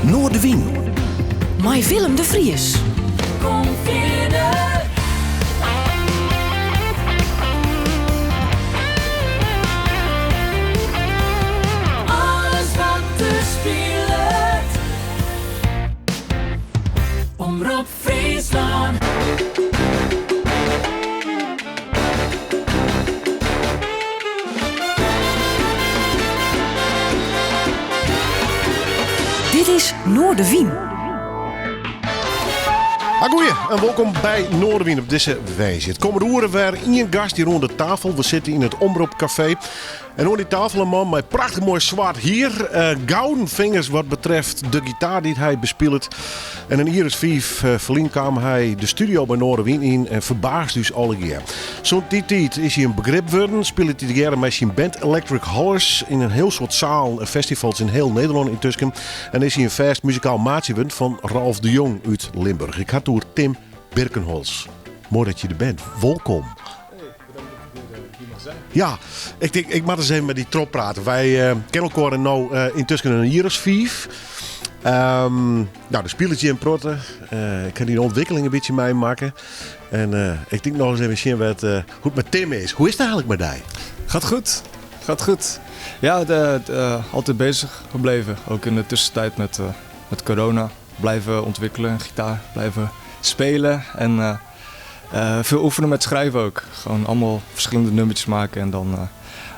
Noorderwien. Mei Willem de Vries. Kom verder. Alles wat er speelt. Omroep Friesland. Dit is Noorderwien. Goeie en welkom bij Noorderwien op deze wijze. Het komende uren weer één gast hier rond de tafel. We zitten in het Omroepcafé. En rond die tafel een man met prachtig mooi zwart hier. Gouden vingers wat betreft de gitaar die hij bespeelt. En in Iris 5 verlien kwam hij de studio bij Noorderwien in en verbaasd dus alle keer. Zo'n tijd is hij een begrip geworden. Speelt hij de met zijn band Electric Hollers in een heel soort zaal en festivals in heel Nederland intussen. En is hij een vast muzikaal maatje van Ralf de Jong uit Limburg. Ik had door Tim Birkenholz. Mooi dat je er bent. Welkom. Ja, ik mag eens even met die trop praten. Wij kennen elkaar nu intussen een jaar of 5. Nou, de spielertje in protten. Ik kan die ontwikkeling een beetje meemaken. En ik denk nog eens even zien hoe het met Tim is. Hoe is het eigenlijk met die? Gaat goed. Ja, altijd bezig gebleven. Ook in de tussentijd met corona. Blijven ontwikkelen, gitaar blijven spelen. En veel oefenen met schrijven ook. Gewoon allemaal verschillende nummertjes maken. En dan,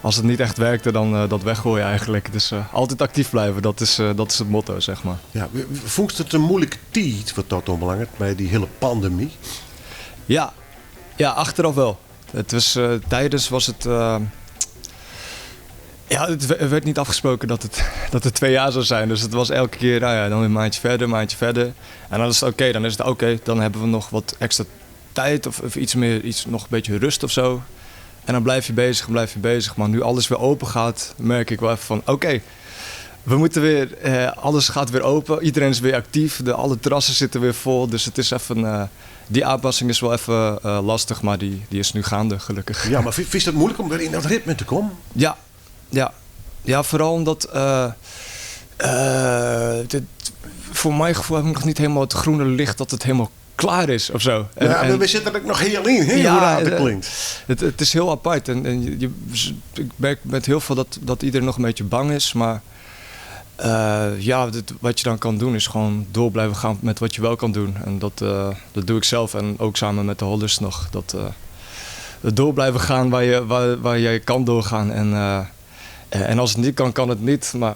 als het niet echt werkte, dan dat weggooien eigenlijk. Dus altijd actief blijven, dat is het motto, zeg maar. Ja, vond je het een moeilijke tijd, wat dat onbelangrijk, bij die hele pandemie? Ja, achteraf wel. Het was, tijdens was het... Ja, het werd niet afgesproken dat het 2 jaar zou zijn. Dus het was elke keer, nou ja, dan een maandje verder. En dan is het oké, dan hebben we nog wat extra tijd of iets nog een beetje rust of zo. En dan blijf je bezig. Maar nu alles weer open gaat, merk ik wel even van oké, we moeten weer, alles gaat weer open. Iedereen is weer actief, alle terrassen zitten weer vol. Dus het is even, die aanpassing is wel even lastig, maar die is nu gaande gelukkig. Ja, maar vind je het moeilijk om weer in dat ritme te komen? Ja, vooral omdat voor mijn gevoel heb ik nog niet helemaal het groene licht dat het helemaal klaar is of zo. Ja, we zitten er nog heel in, hoe raar het klinkt. Het is heel apart en ik merk met heel veel dat iedereen nog een beetje bang is, maar wat je dan kan doen is gewoon door blijven gaan met wat je wel kan doen. En dat doe ik zelf en ook samen met de Hollers nog. Door blijven gaan waar je kan doorgaan en als het niet kan, kan het niet, maar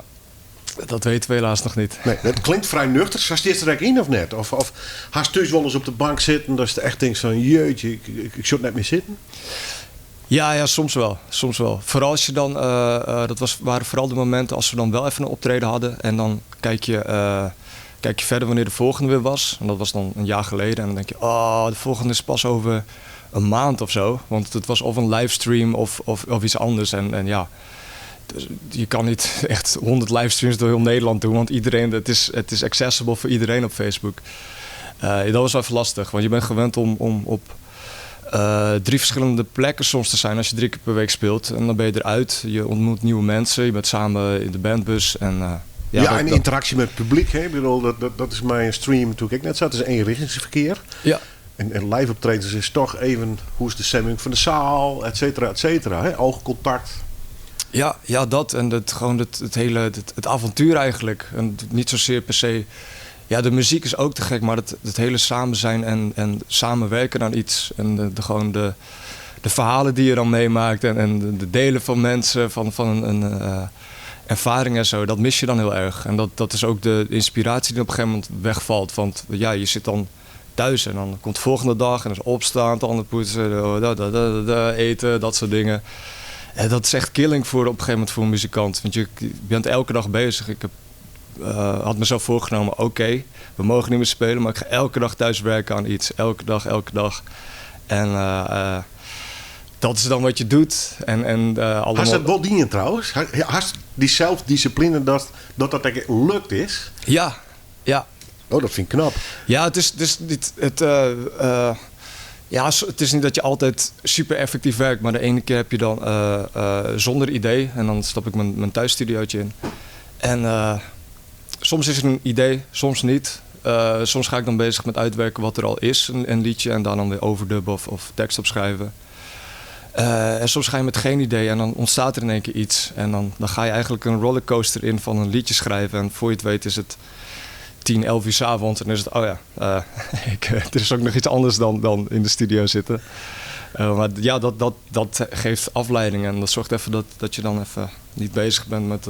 dat weten we helaas nog niet. Nee, het klinkt vrij nuchter. Zat je er in of net? Of haast thuis wel eens op de bank zitten, dat je echt denkt van jeetje, ik zou net meer zitten? Ja, soms wel. Vooral als je dan, waren vooral de momenten als we dan wel even een optreden hadden en dan kijk je verder wanneer de volgende weer was. En dat was dan een jaar geleden en dan denk je, de volgende is pas over een maand of zo. Want het was of een livestream of iets anders en ja... Dus je kan niet echt 100 livestreams door heel Nederland doen, want het is accessible voor iedereen op Facebook. Dat was wel even lastig, want je bent gewend om op 3 verschillende plekken soms te zijn als je 3 keer per week speelt. En dan ben je eruit, je ontmoet nieuwe mensen, je bent samen in de bandbus. En interactie met het publiek. Hè? Ik bedoel, dat is mijn stream natuurlijk ook net zo. Het is eenrichtingsverkeer. Ja. En live optredens is toch even, hoe is de stemming van de zaal, et cetera, hè? Oogcontact. Ja, dat en het avontuur eigenlijk. En niet zozeer per se... Ja, de muziek is ook te gek, maar het hele samen zijn en samenwerken aan iets. En gewoon de verhalen die je dan meemaakt en de delen van mensen, van een ervaring en zo. Dat mis je dan heel erg. En dat is ook de inspiratie die op een gegeven moment wegvalt. Want ja, je zit dan thuis en dan komt de volgende dag en dan is opstaan, tanden poetsen, eten, dat soort dingen. En dat is echt killing op een gegeven moment voor een muzikant. Want je bent elke dag bezig. Ik had mezelf voorgenomen, oké, we mogen niet meer spelen, maar ik ga elke dag thuis werken aan iets. Elke dag. En dat is dan wat je doet. Allemaal... Has het wel dienen trouwens? Has die zelfdiscipline dat lukt is? Ja. Oh, dat vind ik knap. Ja, het is niet dat je altijd super effectief werkt, maar de ene keer heb je dan zonder idee en dan stap ik mijn thuisstudiootje in. En soms is er een idee, soms niet. Soms ga ik dan bezig met uitwerken wat er al is, een liedje, en dan weer overdubben of tekst opschrijven. En soms ga je met geen idee en dan ontstaat er in één keer iets. En dan ga je eigenlijk een rollercoaster in van een liedje schrijven. En voor je het weet is het 10, 11 uur 's avonds en dan is het, er is ook nog iets anders dan in de studio zitten. Maar ja, dat geeft afleiding en dat zorgt even dat je dan even niet bezig bent met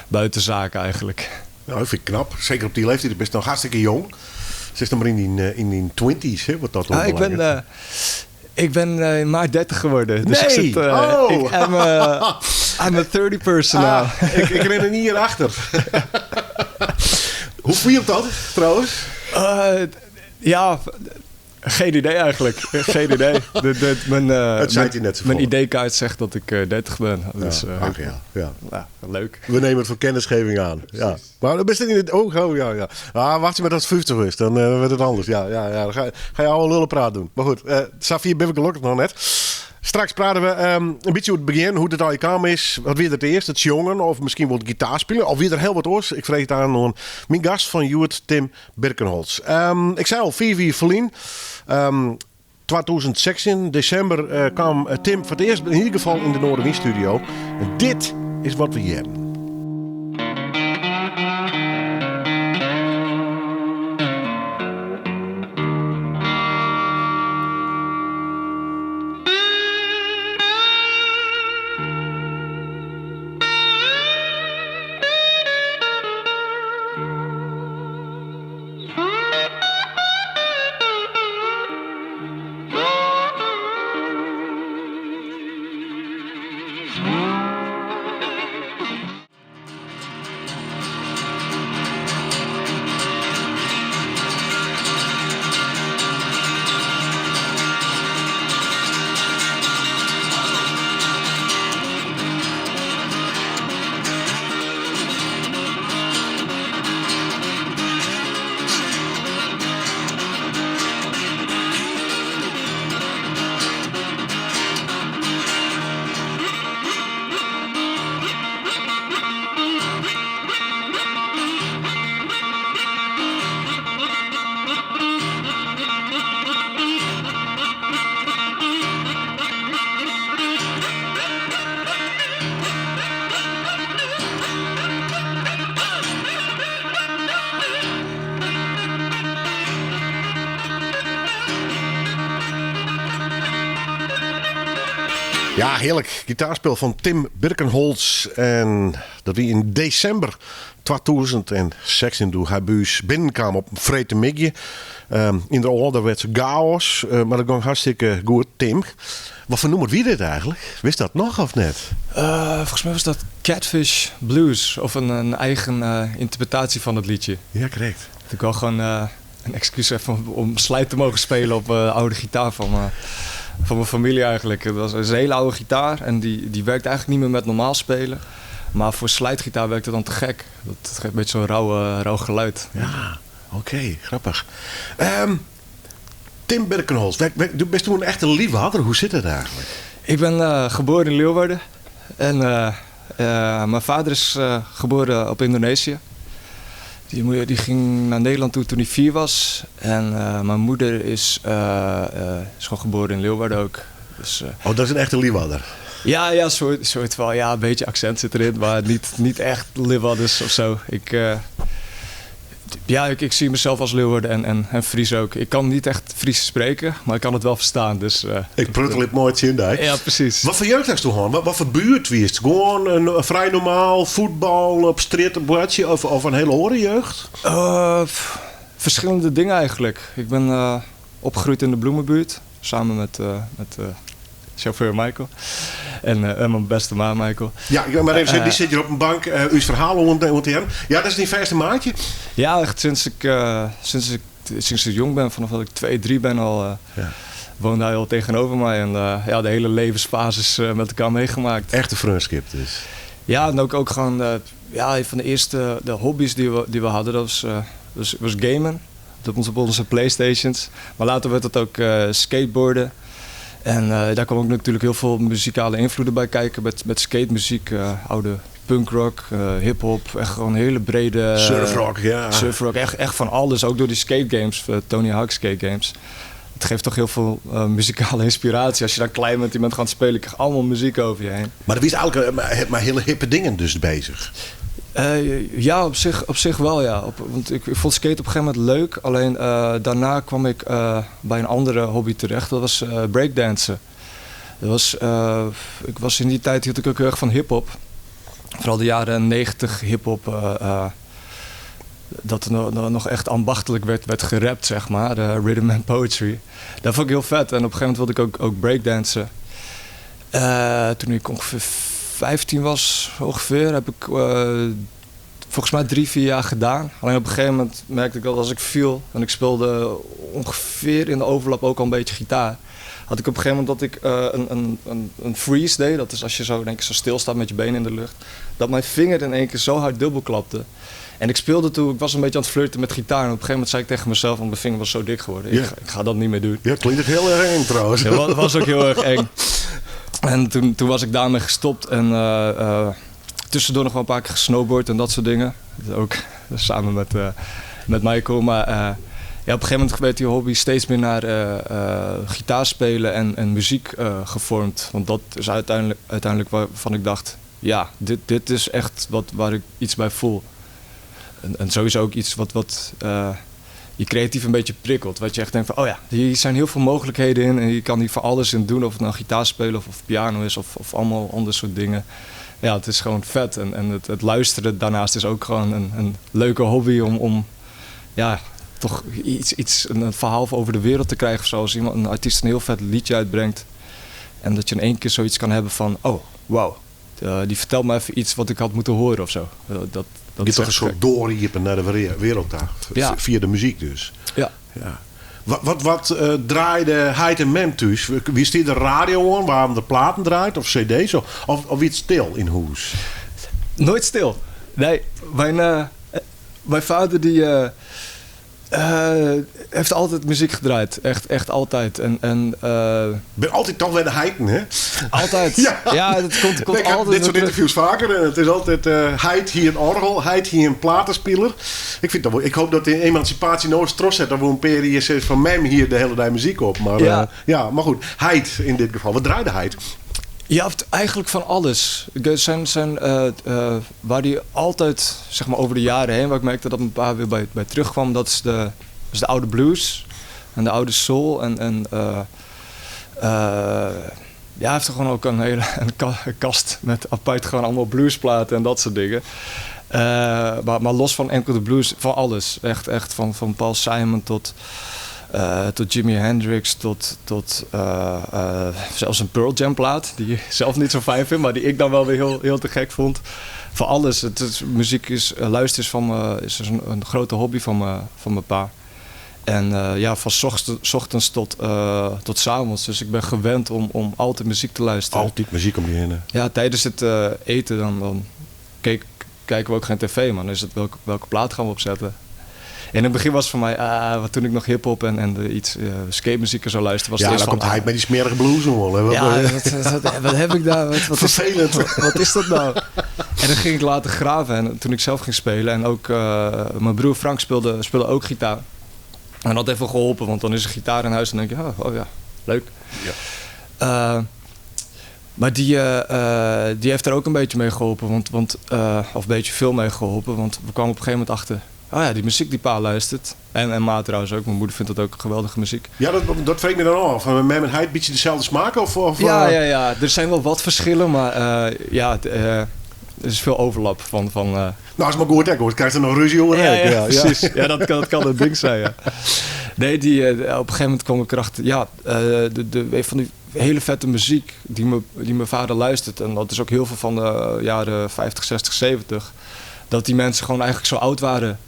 buitenzaken eigenlijk. Nou, dat vind ik knap. Zeker op die leeftijd. Je bent nog hartstikke jong. Ze is nog maar in die 20's, hè, wat dat Ik ben in maart 30 geworden. Dus nee! ik zit, I'm a 30 person now. Ik ren er niet hierachter. Hoe voel je dat trouwens? Ja, geen idee eigenlijk. Geen idee. Mijn ID-kaart zegt dat ik 30 ben. Dus, leuk. We nemen het voor kennisgeving aan. Ja. Maar dan ben je in het oog. Ja. Wacht je maar dat het 50 is. Dan wordt het anders. Ja. Dan ga je oude lullen praat doen. Maar goed, Safia ben ik gelukkig nog net. Straks praten we een beetje over het begin, hoe het al je kamer is. Wat weer het eerst, het jongen of misschien wel gitaar spelen. Of weer er heel wat oors. Ik vreeg het aan mijn gast van Juwet, Tim Birkenholz. Ik zei al, 4 Verlien. 2016, december, kwam Tim voor het eerst in ieder geval in de Noorderwind studio. En dit is wat we hier hebben. Ja, heerlijk. Gitaarspel van Tim Birkenholz. En dat wie in december 2016 toen hij bij ons binnenkwam op een vrete migje. In de ouderwetse chaos. Maar dat ging hartstikke goed. Tim, wat voor nummer wie dit eigenlijk? Wist dat nog of net? Volgens mij was dat Catfish Blues. Of een eigen interpretatie van het liedje. Ja, correct. Ik wil gewoon een excuus even om slijt te mogen spelen op oude gitaar van mijn familie eigenlijk. Het was een hele oude gitaar en die werkt eigenlijk niet meer met normaal spelen. Maar voor slijtgitaar werkt het dan te gek. Dat geeft een beetje zo'n rauw geluid. Ja, oké, grappig. Tim Birkenholz, best toen een echte liefhebber? Hoe zit het eigenlijk? Ik ben geboren in Leeuwarden. En mijn vader is geboren op Indonesië. Die ging naar Nederland toe toen hij 4 was. En mijn moeder is gewoon geboren in Leeuwarden ook. Dus, dat is een echte liefhebber? Ja, soort wel. Ja, een beetje accent zit erin, maar niet echt Leeuwarders of zo. Ik zie mezelf als Leeuwarden en Fries ook. Ik kan niet echt Fries spreken, maar ik kan het wel verstaan. Dus, ik pruttel het nooit in daar. Ja, precies. Wat voor jeugd was toen gewoon? Wat voor buurt was het? Gewoon een vrij normaal voetbal op straat, een boertje of een hele horenjeugd? Verschillende dingen eigenlijk. Ik ben opgegroeid in de Bloemenbuurt, samen met chauffeur Michael. En mijn beste ma Michael. Ja, maar even die zit hier op een bank. Uw verhaal om te hebben. Ja, dat is die verste maatje? Ja, echt sinds ik jong ben, vanaf dat ik 2, 3 ben al, woonde hij al tegenover mij. En de hele levensfases met elkaar meegemaakt. Echte vriendschap dus. Ja, en ook gewoon een van de eerste hobby's die we hadden, dat was gamen. Op onze Playstations. Maar later werd het ook skateboarden. En daar kwam ook natuurlijk heel veel muzikale invloeden bij kijken met skatemuziek, oude punkrock, hip-hop. Echt gewoon een hele brede... Surfrock, ja. Surfrock, echt van alles. Ook door die skategames, Tony Hawk skategames. Het geeft toch heel veel muzikale inspiratie. Als je dan klein bent, je bent gaan spelen, je krijgt allemaal muziek over je heen. Maar er was eigenlijk maar hele hippe dingen dus bezig. Ja, op zich wel, ja. Want ik vond skate op een gegeven moment leuk. Alleen daarna kwam ik bij een andere hobby terecht. Dat was breakdansen. Ik was in die tijd hield ik ook heel erg van hip-hop. Vooral de jaren 90 hip-hop. Dat er nog echt ambachtelijk werd gerapt, zeg maar. Rhythm and poetry. Dat vond ik heel vet. En op een gegeven moment wilde ik ook breakdansen. Toen ik ongeveer 15 was, ongeveer, heb ik volgens mij 3-4 jaar gedaan. Alleen op een gegeven moment merkte ik dat als ik viel en ik speelde ongeveer in de overlap ook al een beetje gitaar, had ik op een gegeven moment dat ik een freeze deed. Dat is als je zo, denk ik, zo stilstaat met je benen in de lucht. Dat mijn vinger in één keer zo hard dubbelklapte. En ik speelde toen, ik was een beetje aan het flirten met gitaar. En op een gegeven moment zei ik tegen mezelf, want mijn vinger was zo dik geworden. Ja. Ik ga dat niet meer doen. Ja, klinkt het heel erg eng trouwens. Ja, dat was ook heel erg eng. En toen was ik daarmee gestopt en tussendoor nog wel een paar keer gesnowboard en dat soort dingen. Ook samen met Michael. Maar ja, op een gegeven moment werd die hobby steeds meer naar gitaarspelen en muziek gevormd. Want dat is uiteindelijk waarvan ik dacht, ja, dit is echt waar ik iets bij voel. En sowieso ook iets wat je creatief een beetje prikkelt. Wat je echt denkt van, oh ja, hier zijn heel veel mogelijkheden in. En je kan hier van alles in doen. Of het nou gitaar spelen of piano is of allemaal andere soort dingen. Ja, het is gewoon vet. En het luisteren daarnaast is ook gewoon een leuke hobby om ja, toch een verhaal over de wereld te krijgen. Zoals een artiest een heel vet liedje uitbrengt. En dat je in één keer zoiets kan hebben van, oh, wauw. Die vertelt me even iets wat ik had moeten horen of zo. Dat je toch een soort doorriepen naar de wereld daar. Ja. Via de muziek dus. Ja. Ja. Wat draaide Heid en Mem thuis? Wie stiet de radio aan, waar de platen draait of cd's? Of iets stil in huis? Nooit stil. Nee, mijn vader die heeft altijd muziek gedraaid. Echt altijd. Ben altijd toch weer de Heiten, hè? Altijd. Ja, dat komt ik heb altijd. dit soort interviews vaker. En het is altijd Heid hier een orgel, Heid hier een platenspeler. Ik hoop dat de emancipatie nooit trots zet. Dat we een periode van Mem hier de hele dag muziek op. Maar, maar goed, Heid in dit geval. Wat draaide Heid? Ja, eigenlijk van alles. Waar die altijd, zeg maar over de jaren heen, waar ik merkte dat mijn pa weer bij terugkwam, dat is de oude blues en de oude soul. Hij heeft er gewoon ook een hele kast met apart gewoon allemaal bluesplaten en dat soort dingen. Maar los van enkel de blues, van alles. Echt van Paul Simon tot Jimi Hendrix, tot zelfs een Pearl Jam plaat, die ik zelf niet zo fijn vind, maar die ik dan wel weer heel te gek vond. Voor alles. Muziek luisteren is een grote hobby van mijn pa. En van 's ochtends tot 's avonds. Dus ik ben gewend om altijd muziek te luisteren. Altijd muziek om je heen. Ja, tijdens het eten dan kijken we ook geen tv, man. Dan is het welke plaat gaan we opzetten. En in het begin was het voor mij, toen ik nog hiphop en iets skatemuziek zou luisteren, was het eerst dan komt hij met die smerige blues wel. Ja, wat heb ik daar? Wat vervelend. Wat is dat nou? En dan ging ik later graven en toen ik zelf ging spelen. En ook mijn broer Frank speelde ook gitaar. En dat heeft wel geholpen, want dan is er gitaar in huis en dan denk je, oh ja, leuk. Ja. Maar die heeft er ook een beetje mee geholpen, of een beetje veel mee geholpen. Want we kwamen op een gegeven moment achter, oh ja, die muziek die pa luistert. En ma trouwens ook, mijn moeder vindt dat ook geweldige muziek. Ja, dat vreemd me dan af. Met Mem en Heid een beetje dezelfde smaak? Ja, er zijn wel wat verschillen, maar er is veel overlap van. Nou, als maar goed, ik krijg er nog ruzie over. Ja, precies. Ja, dat kan een ding zijn, ja. Nee, op een gegeven moment kwam ik erachter, een van die hele vette muziek die mijn vader luistert. En dat is ook heel veel van de jaren 50, 60, 70. Dat die mensen gewoon eigenlijk zo oud waren.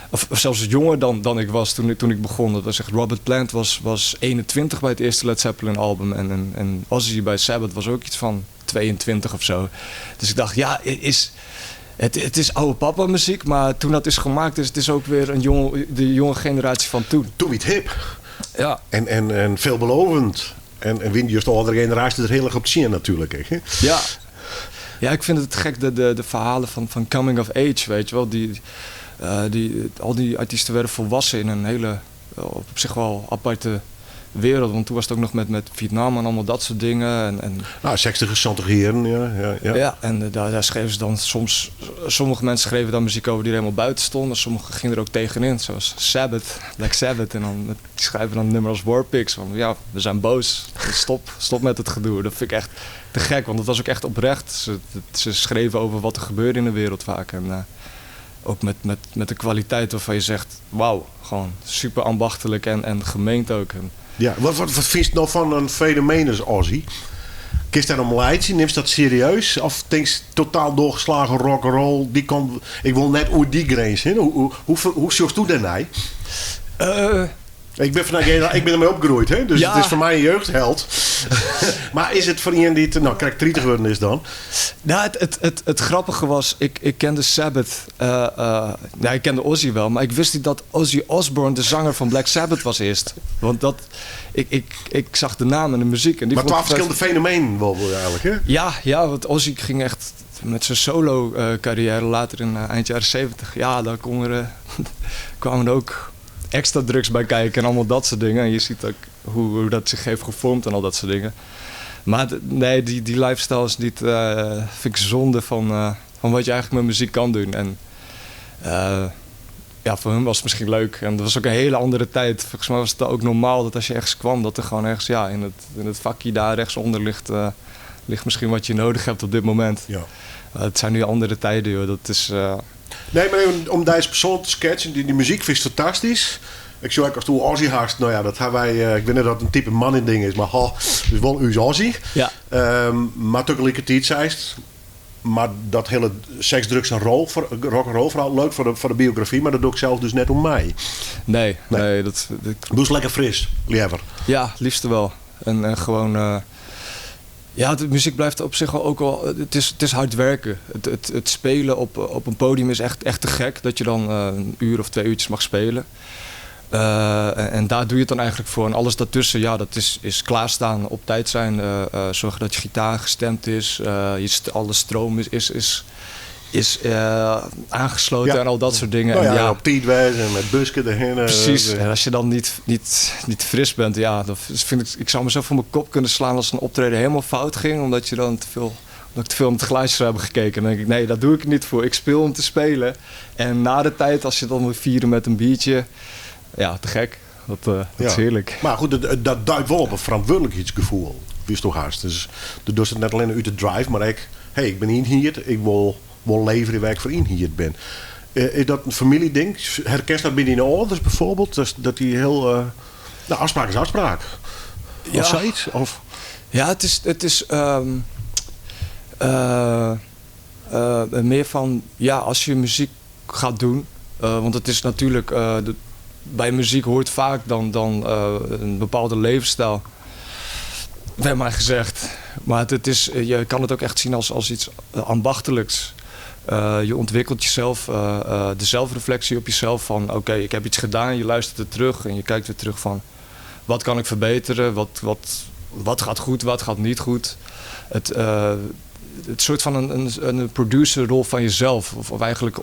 Of zelfs jonger dan ik was toen ik begon. Dat was echt, Robert Plant was 21 bij het eerste Led Zeppelin album. En Ozzy bij Sabbath was ook iets van 22 of zo. Dus ik dacht, ja, het is oude papa muziek. Maar toen dat is gemaakt, het is ook weer de jonge generatie van toen. Toen iets hip. Ja. En veelbelovend. En wint juist de oudere generatie er heel erg op te zien natuurlijk. Hè? Ja. Ja, ik vind het gek, de verhalen van coming of age, weet je wel. Al die artiesten werden volwassen in een hele, op zich wel aparte wereld. Want toen was het ook nog met Vietnam en allemaal dat soort dingen. Nou, 60 chantigeren, ja. Ja, en daar schreven ze dan soms... Sommige mensen schreven dan muziek over die er helemaal buiten stonden. Sommigen gingen er ook tegenin, zoals Sabbath, Black Sabbath. En dan die schrijven dan nummers als Warpigs. Van ja, we zijn boos. Stop met het gedoe. Dat vind ik echt te gek, want het was ook echt oprecht. Ze schreven over wat er gebeurde in de wereld vaak. En ook met de kwaliteit waarvan je zegt... Wauw, gewoon super ambachtelijk en gemeend ook. Ja, wat vind je nou van een fenomeen als Ozzy? Kies daar om leidje? Neemt dat serieus? Of denk je totaal doorgeslagen rock'n'roll? Ik wil net hoe die grens in. Hoe zocht u daarna? Ik ben ermee opgegroeid, hè? Dus ja. Het is voor mij een jeugdheld. Maar is het voor iemand die het, krijg 30 geworden is dan? Nou, het grappige was, ik kende Sabbath. Ik kende Ozzy wel, maar ik wist niet dat Ozzy Osbourne de zanger van Black Sabbath was eerst. Want ik zag de naam en de muziek. En die maar 12 verschillende fenomeen wel eigenlijk, hè? Ja, want Ozzy ging echt met zijn solo carrière later in eind jaren 70. Ja, daar kwamen er ook extra drugs bij kijken en allemaal dat soort dingen. En je ziet ook hoe dat zich heeft gevormd en al dat soort dingen. Maar nee, die lifestyle is niet, vind ik zonde van wat je eigenlijk met muziek kan doen. En voor hun was het misschien leuk. En dat was ook een hele andere tijd. Volgens mij was het ook normaal dat als je ergens kwam, dat er gewoon ergens in het vakje daar rechtsonder ligt misschien wat je nodig hebt op dit moment. Ja. Het zijn nu andere tijden, joh. Dat is... Nee, maar even om deze persoon te sketchen, die muziek vind ik fantastisch. Ik zou ook als toen Ozzy haast, nou ja, dat hebben wij, ik weet niet dat het een type man in ding is, maar dus wel u Ozzy. Ja. Maar tegelijkertijd zei het, maar dat hele seks, drugs en rock and roll vooral leuk voor de biografie, maar dat doe ik zelf dus net om mij. Nee. Dat doe eens lekker fris, liever. Ja, liefst wel. En gewoon... Ja, de muziek blijft op zich ook wel... Het is hard werken. Het spelen op een podium is echt te gek. Dat je dan een uur of 2 uurtjes mag spelen. En daar doe je het dan eigenlijk voor. En alles daartussen, ja, dat is klaarstaan, op tijd zijn. Zorgen dat je gitaar gestemd is. Alle stroom is aangesloten en al dat soort dingen. Nou en op tijd wijzen en met busken erheen. Precies. En als je dan niet fris bent, ja, dan vind ik zou mezelf voor mijn kop kunnen slaan als een optreden helemaal fout ging, omdat je dan te veel met glaasjes zou hebben gekeken. Dan denk ik, nee, dat doe ik niet voor. Ik speel om te spelen. En na de tijd, als je dan wil vieren met een biertje, ja, te gek. Dat is heerlijk. Maar goed, dat duidt wel op een verantwoordelijkheidsgevoel. Wist toch haast. Dus doet het net alleen uit de drive, maar ik ben hier, ik wil leveren waar ik voor hier ben. Is dat een familieding? Herkent dat binnen de ouders bijvoorbeeld? Dat die heel... afspraak is afspraak. Ja. Of zoiets? Of? Ja, het is meer van... Ja, als je muziek gaat doen... want het is natuurlijk... bij muziek hoort vaak dan een bepaalde levensstijl. Werd mij gezegd. Maar je kan het ook echt zien als iets ambachtelijks. Je ontwikkelt jezelf, de zelfreflectie op jezelf van oké, ik heb iets gedaan, je luistert er terug en je kijkt weer terug van wat kan ik verbeteren, wat gaat goed, wat gaat niet goed. Het soort van een producerrol van jezelf, of eigenlijk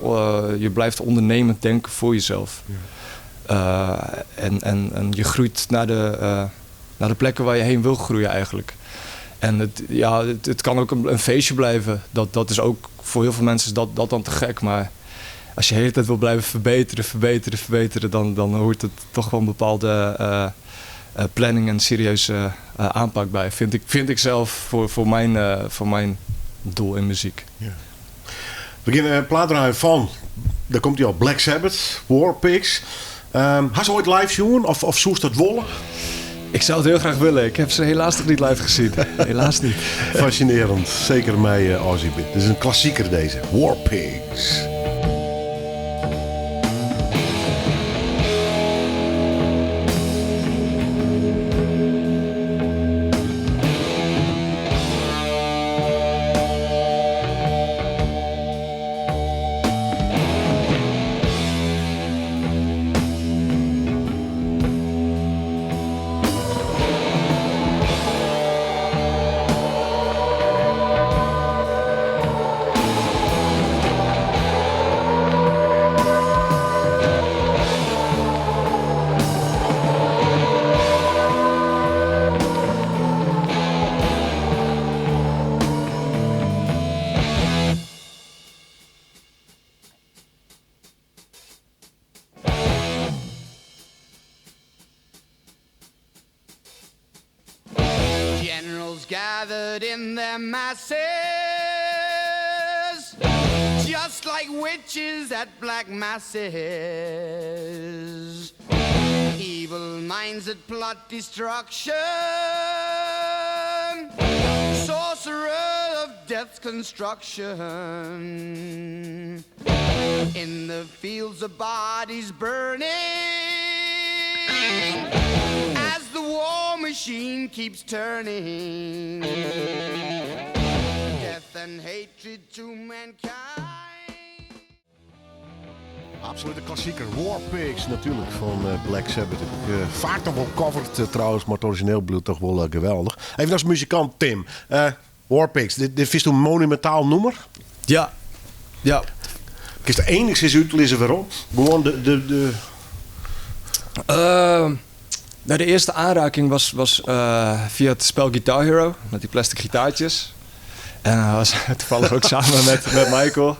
je blijft ondernemend denken voor jezelf. Ja. En je groeit naar de plekken waar je heen wil groeien eigenlijk. En het kan ook een feestje blijven. Dat is ook voor heel veel mensen is dat dan te gek. Maar als je de hele tijd wil blijven verbeteren, dan hoort het toch wel een bepaalde planning en serieuze aanpak bij. Vind ik zelf voor mijn doel in muziek. Ja. We beginnen plaatdraaien van, daar komt hij al, Black Sabbath, Warpigs. Had ze ooit live zien of zoest dat wollen? Ik zou het heel graag willen. Ik heb ze helaas nog niet live gezien. Helaas niet. Fascinerend. Zeker mij, Ozzy. Dit is een klassieker deze. Warpigs. Devils gathered in their masses, just like witches at black masses. Evil minds that plot destruction, sorcerer of death's construction. In the fields of bodies burning, as the war machine keeps turning. Death and hatred to mankind. Absolute klassieker. War Pigs natuurlijk van Black Sabbath. Heb ik vaak nog wel covered trouwens, maar het origineel bloed toch wel geweldig. Even als muzikant Tim. War Pigs, dit is een monumentaal nummer? Ja. Ja. Ik is de enigszins uitlezen waarom. Gewoon de... Nou, de eerste aanraking was via het spel Guitar Hero. Met die plastic gitaartjes. En was toevallig ook samen met Michael.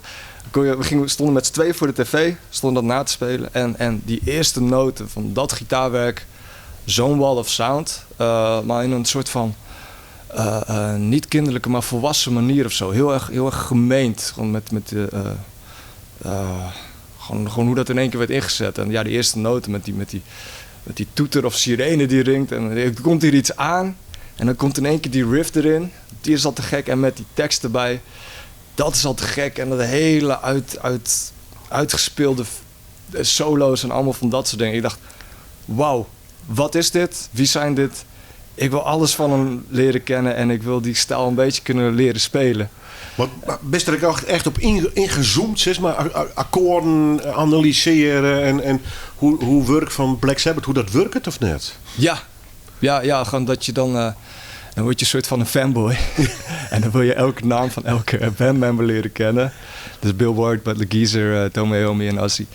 We stonden met z'n tweeën voor de tv. Stonden dat na te spelen. En die eerste noten van dat gitaarwerk. Zo'n wall of sound. Maar in een soort van... niet kinderlijke, maar volwassen manier of zo. Heel erg gemeend. Gewoon gewoon hoe dat in één keer werd ingezet. En ja, de eerste noten met die toeter of sirene die ringt. En er komt hier iets aan. En dan komt in één keer die riff erin. Die is al te gek. En met die tekst erbij. Dat is al te gek. En dat hele uitgespeelde solo's en allemaal van dat soort dingen. Ik dacht, wauw, wat is dit? Wie zijn dit? Ik wil alles van hem leren kennen. En ik wil die stijl een beetje kunnen leren spelen. Maar best er ook echt op ingezoomd, zeg maar, akkoorden analyseren en hoe werk van Black Sabbath, hoe dat werkt of net? Ja, gewoon dat je dan word je een soort van een fanboy. En dan wil je elke naam van elke bandmember leren kennen. Dus Bill Ward, Butler Geezer, Tom Iommi en Ozzy.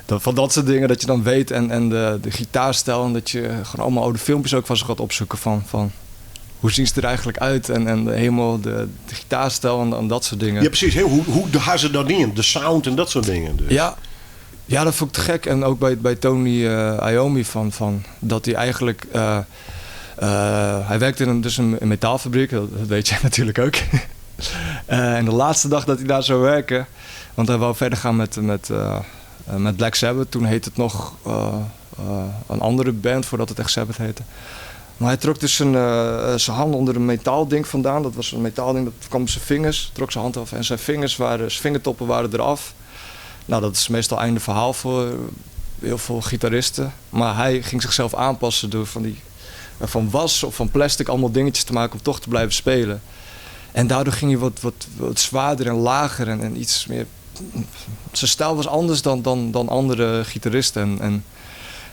Van dat soort dingen dat je dan weet en de gitaarstijl en dat je gewoon allemaal oude filmpjes ook van ze gaat opzoeken van hoe zien ze er eigenlijk uit en helemaal de gitaarstijl en dat soort dingen. Ja, precies. Hoe gaan ze dat in? De sound en dat soort dingen. Dus. Ja, dat vond ik te gek. En ook bij Tony Iommi van dat hij eigenlijk... hij werkte in een metaalfabriek, dat weet jij natuurlijk ook. En de laatste dag dat hij daar zou werken, want hij wou verder gaan met Black Sabbath. Toen heette het nog een andere band voordat het echt Sabbath heette. Maar hij trok dus zijn hand onder een metaalding vandaan. Dat was een metaalding, dat kwam op zijn vingers. Trok zijn hand af en zijn vingertoppen waren eraf. Nou, dat is meestal einde verhaal voor heel veel gitaristen. Maar hij ging zichzelf aanpassen door van was of van plastic allemaal dingetjes te maken om toch te blijven spelen. En daardoor ging hij wat zwaarder en lager en iets meer... Zijn stijl was anders dan andere gitaristen. En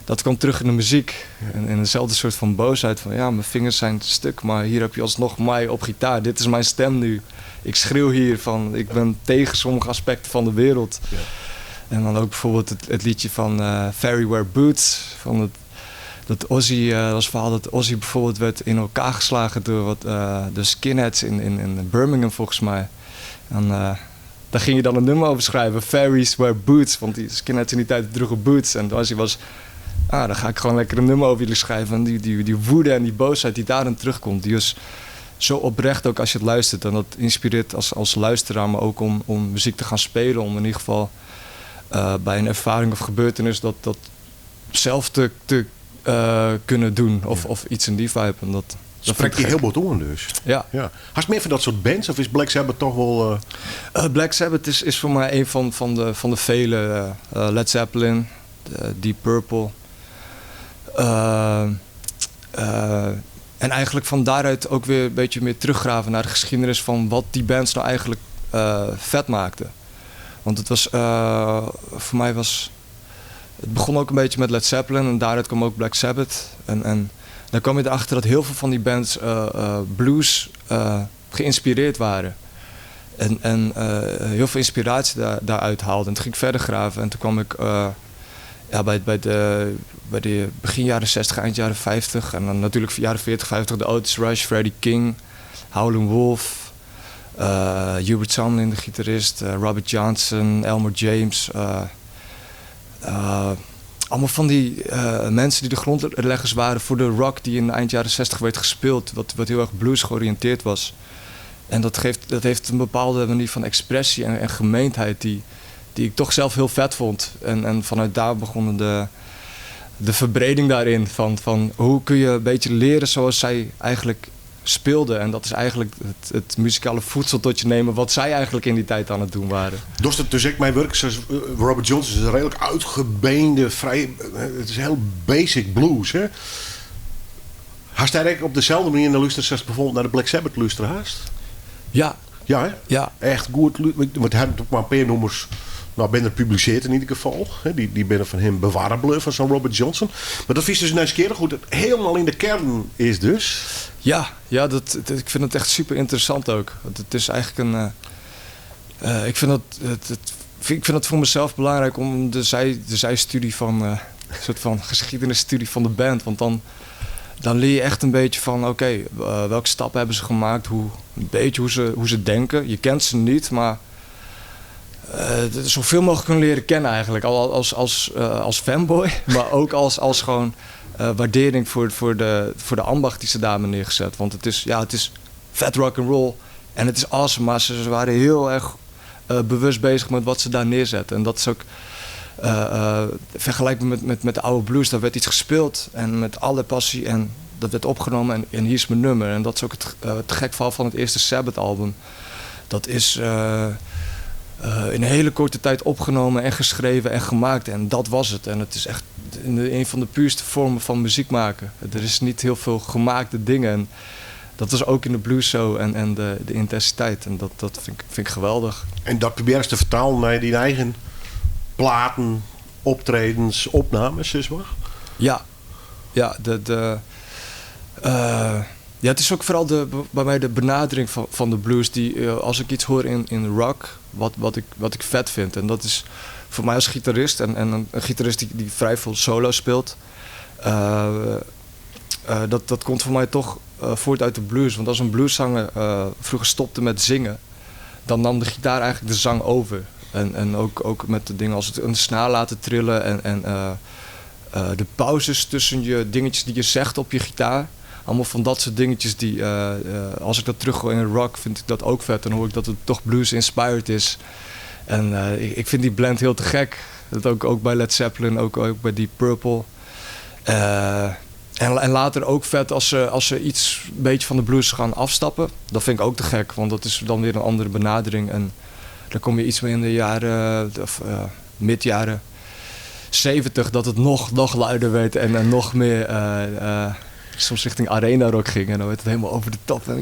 dat kwam terug in de muziek. En eenzelfde soort van boosheid van... ja, mijn vingers zijn stuk, maar hier heb je alsnog mij op gitaar. Dit is mijn stem nu. Ik schreeuw hier van... ik ben tegen sommige aspecten van de wereld. Ja. En dan ook bijvoorbeeld het liedje van Fairy Wear Boots. Van dat Ozzy, was verhaal dat Ozzy bijvoorbeeld werd in elkaar geslagen... door de skinheads in Birmingham volgens mij. En daar ging je dan een nummer over schrijven. Fairies Wear Boots. Want die skinheads in die tijd droegen boots. En Ozzy was... dan ga ik gewoon lekker een nummer over jullie schrijven. En die woede en die boosheid die daarin terugkomt, die is zo oprecht ook als je het luistert. En dat inspireert als luisteraar, maar ook om muziek te gaan spelen. Om in ieder geval bij een ervaring of gebeurtenis dat zelf te kunnen doen. Of iets in die vibe. En dat spreekt je heel wat aan dus. Ja. Had je meer van dat soort bands of is Black Sabbath toch wel... Black Sabbath is voor mij een van de vele. Led Zeppelin, Deep Purple... en eigenlijk van daaruit ook weer een beetje meer teruggraven naar de geschiedenis van wat die bands nou eigenlijk vet maakten. Want het was, voor mij was, het begon ook een beetje met Led Zeppelin en daaruit kwam ook Black Sabbath. En dan kwam je erachter dat heel veel van die bands blues geïnspireerd waren. En heel veel inspiratie daaruit haalden. En toen ging ik verder graven en toen kwam ik... bij de begin jaren 60, eind jaren 50 en dan natuurlijk jaren 40, 50 de Otis Rush, Freddie King, Howlin' Wolf, Hubert Sumlin, de gitarist, Robert Johnson, Elmer James, allemaal van die mensen die de grondleggers waren voor de rock die in de eind jaren 60 werd gespeeld. Wat heel erg blues georiënteerd was. En dat heeft een bepaalde manier van expressie en gemeendheid die ik toch zelf heel vet vond. En vanuit daar begon de verbreding daarin. Van hoe kun je een beetje leren zoals zij eigenlijk speelden. En dat is eigenlijk het muzikale voedsel tot je nemen wat zij eigenlijk in die tijd aan het doen waren. Dus ik mijn werk, zoals Robert Johnson is een redelijk uitgebeende, vrij, het is heel basic blues. Hè? Haast hij eigenlijk op dezelfde manier naar luisteren zoals bijvoorbeeld naar de Black Sabbath luisteren haast? Ja. Ja, hè? Ja. Echt goed. Want hij had ook maar een paar nummers binnen gepubliceerd in ieder geval. Hè? Die binnen van hem bewaarbaar van zo'n Robert Johnson. Maar dat is dus een keer goed. Het helemaal in de kern is dus. Ja, ik vind het echt super interessant ook. Want het is eigenlijk een. Ik vind het voor mezelf belangrijk om de zijstudie van een soort van geschiedenisstudie van de band. Want dan leer je echt een beetje van oké, welke stappen hebben ze gemaakt, hoe ze denken. Je kent ze niet, maar zoveel mogelijk kunnen leren kennen eigenlijk. Als fanboy, maar ook als gewoon waardering voor de ambacht die ze daar hebben neergezet. Want het is vet rock and roll en het is awesome, maar ze waren heel erg bewust bezig met wat ze daar neerzetten. En dat is ook vergelijkbaar met de oude blues. Daar werd iets gespeeld en met alle passie en dat werd opgenomen en hier is mijn nummer. En dat is ook het gek verhaal van het eerste Sabbath album. Dat is in een hele korte tijd opgenomen en geschreven en gemaakt. En dat was het. En het is echt een van de puurste vormen van muziek maken. Er is niet heel veel gemaakte dingen. En dat was ook in de blues zo en de intensiteit. En dat vind ik geweldig. En dat probeer je te vertalen naar die eigen platen, optredens, opnames, is wat? Ja. Ja, het is ook vooral bij mij de benadering van de blues. Die, als ik iets hoor in rock, wat ik vet vind. En dat is voor mij als gitarist en een gitarist die vrij veel solo speelt. Dat komt voor mij toch voort uit de blues. Want als een blueszanger vroeger stopte met zingen, dan nam de gitaar eigenlijk de zang over. En ook met de dingen als het een snaar laten trillen en de pauzes tussen je dingetjes die je zegt op je gitaar. Allemaal van dat soort dingetjes die, als ik dat teruggooi in een rock, vind ik dat ook vet. Dan hoor ik dat het toch blues-inspired is. En ik vind die blend heel te gek. Dat ook bij Led Zeppelin, ook bij Deep Purple. En later ook vet als ze iets een beetje van de blues gaan afstappen. Dat vind ik ook te gek, want dat is dan weer een andere benadering. En dan kom je iets meer in de jaren, mid-jaren 70, dat het nog luider werd en nog meer soms richting arena rock ging. En dan werd het helemaal over de top. En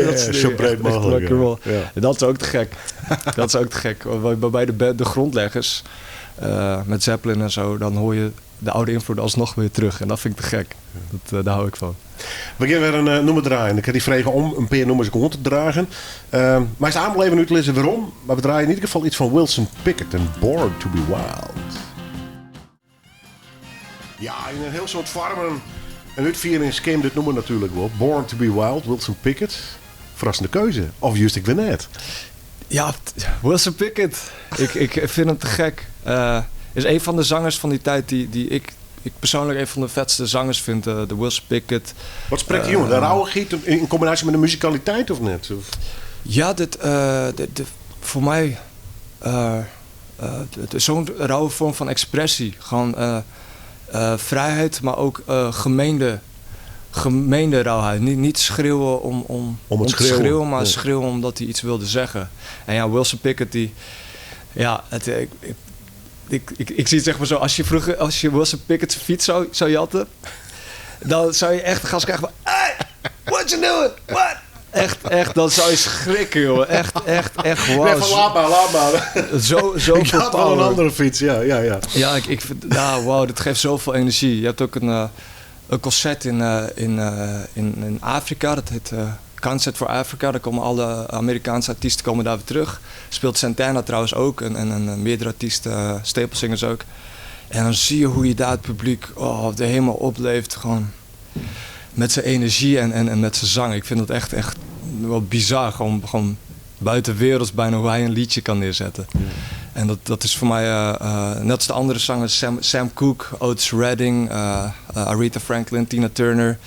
dat is zo breed mogelijk. Ja. En dat is ook te gek. Dat is ook te gek. Bij de grondleggers, met Zeppelin en zo, dan hoor je de oude invloeden alsnog weer terug. En dat vind ik te gek. Daar hou ik van. We gaan weer een nummer draaien. Ik heb die vragen om een paar nummers rond te dragen. Maar is aanbeleven nu te lezen waarom. Maar we draaien in ieder geval iets van Wilson Pickett en Born to be Wild. Ja, in een heel soort vormen en uitviering came dit nummer natuurlijk wel. Born to be Wild, Wilson Pickett. Verrassende keuze. Of juist ik weer net. Ja, Wilson Pickett. Ik vind hem te gek. Is een van de zangers van die tijd die ik persoonlijk een van de vetste zangers vind. De Wilson Pickett. Wat spreekt die jongen? De rauwe giet in combinatie met de muzikaliteit of net? Of? Ja, voor mij zo'n rauwe vorm van expressie. Gewoon vrijheid, maar ook gemeende rauwheid. Niet schreeuwen om te schreeuwen, maar schreeuwen omdat hij iets wilde zeggen. En ja, Wilson Pickett, ik zie het zeg maar zo, als je Wilson Pickett zijn fiets zou jatten, dan zou je echt gas krijgen van, hey, what you doing? What? Echt, dan zou je schrikken, joh. Echt, wow. Nee, van laat maar. Zo ik had wel een andere fiets, ja. Ja, ik vind, wow, dat geeft zoveel energie. Je hebt ook een concert in Afrika, dat heet Concert for Africa. Daar komen alle Amerikaanse artiesten daar weer terug. Speelt Santana trouwens ook en meerdere artiesten, Staplesingers ook. En dan zie je hoe je daar het publiek er helemaal opleeft, gewoon met zijn energie en met zijn zang. Ik vind dat echt wel bizar, gewoon buitenwerelds bijna hoe hij een liedje kan neerzetten. En dat is voor mij, net als de andere zangers, Sam Cooke, Otis Redding, Aretha Franklin, Tina Turner.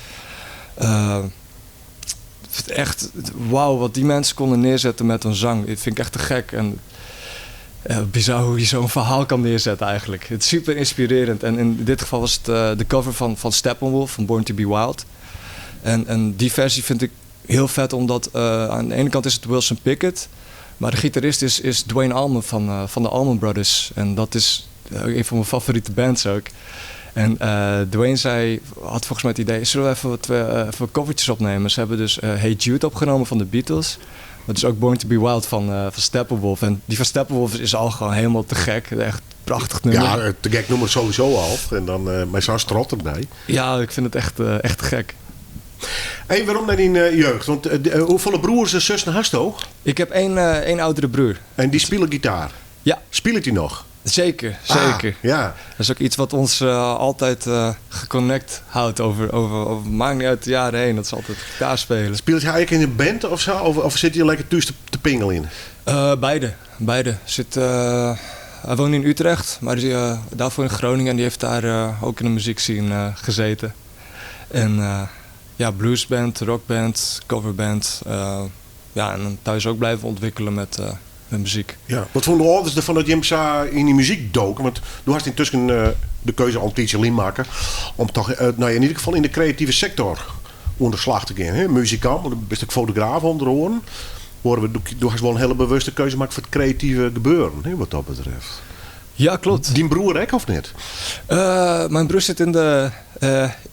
Echt, wauw, wat die mensen konden neerzetten met een zang. Dat vind ik echt te gek. En bizar hoe je zo'n verhaal kan neerzetten eigenlijk. Het is super inspirerend. En in dit geval was het de cover van Steppenwolf, van Born to be Wild. En die versie vind ik heel vet, omdat aan de ene kant is het Wilson Pickett, maar de gitarist is Duane Allman van de Allman Brothers. En dat is een van mijn favoriete bands ook. En Duane had volgens mij het idee, zullen we even covertjes opnemen? Ze hebben dus Hey Jude opgenomen van de Beatles. Dat is ook Born to be Wild van Steppenwolf. En die van Steppenwolf is al gewoon helemaal te gek. Echt prachtig nummer. Ja, te gek nummer sowieso al. En dan met zo'n strot erbij. Ja, ik vind het echt te gek. En waarom naar die jeugd? Want hoeveel broers en zussen hast je? Ik heb één oudere broer. En die spelen gitaar? Ja. Speelt hij nog? Zeker. Ja. Dat is ook iets wat ons altijd geconnect houdt over maakt niet uit de jaren heen. Dat is altijd gitaar spelen. Speelt hij eigenlijk in een band of zo? Of zit hij lekker thuis te pingelen in? Beide. Hij woont in Utrecht, maar daarvoor in Groningen. En die heeft daar ook in de muziekscene gezeten. En bluesband, rockband, coverband. En dan thuis ook blijven ontwikkelen met muziek. Ja. Wat vonden de ouders ervan dat je hem in die muziek doken? Want toen had hij intussen de keuze om Tietje maken. Om toch in ieder geval in de creatieve sector onder slag te gaan. Hè? Muzikant, maar best ook fotograaf onder oren. Toen had wel een hele bewuste keuze gemaakt voor het creatieve gebeuren. Hè, wat dat betreft. Ja, klopt. Die broer ook of niet? Mijn broer zit in de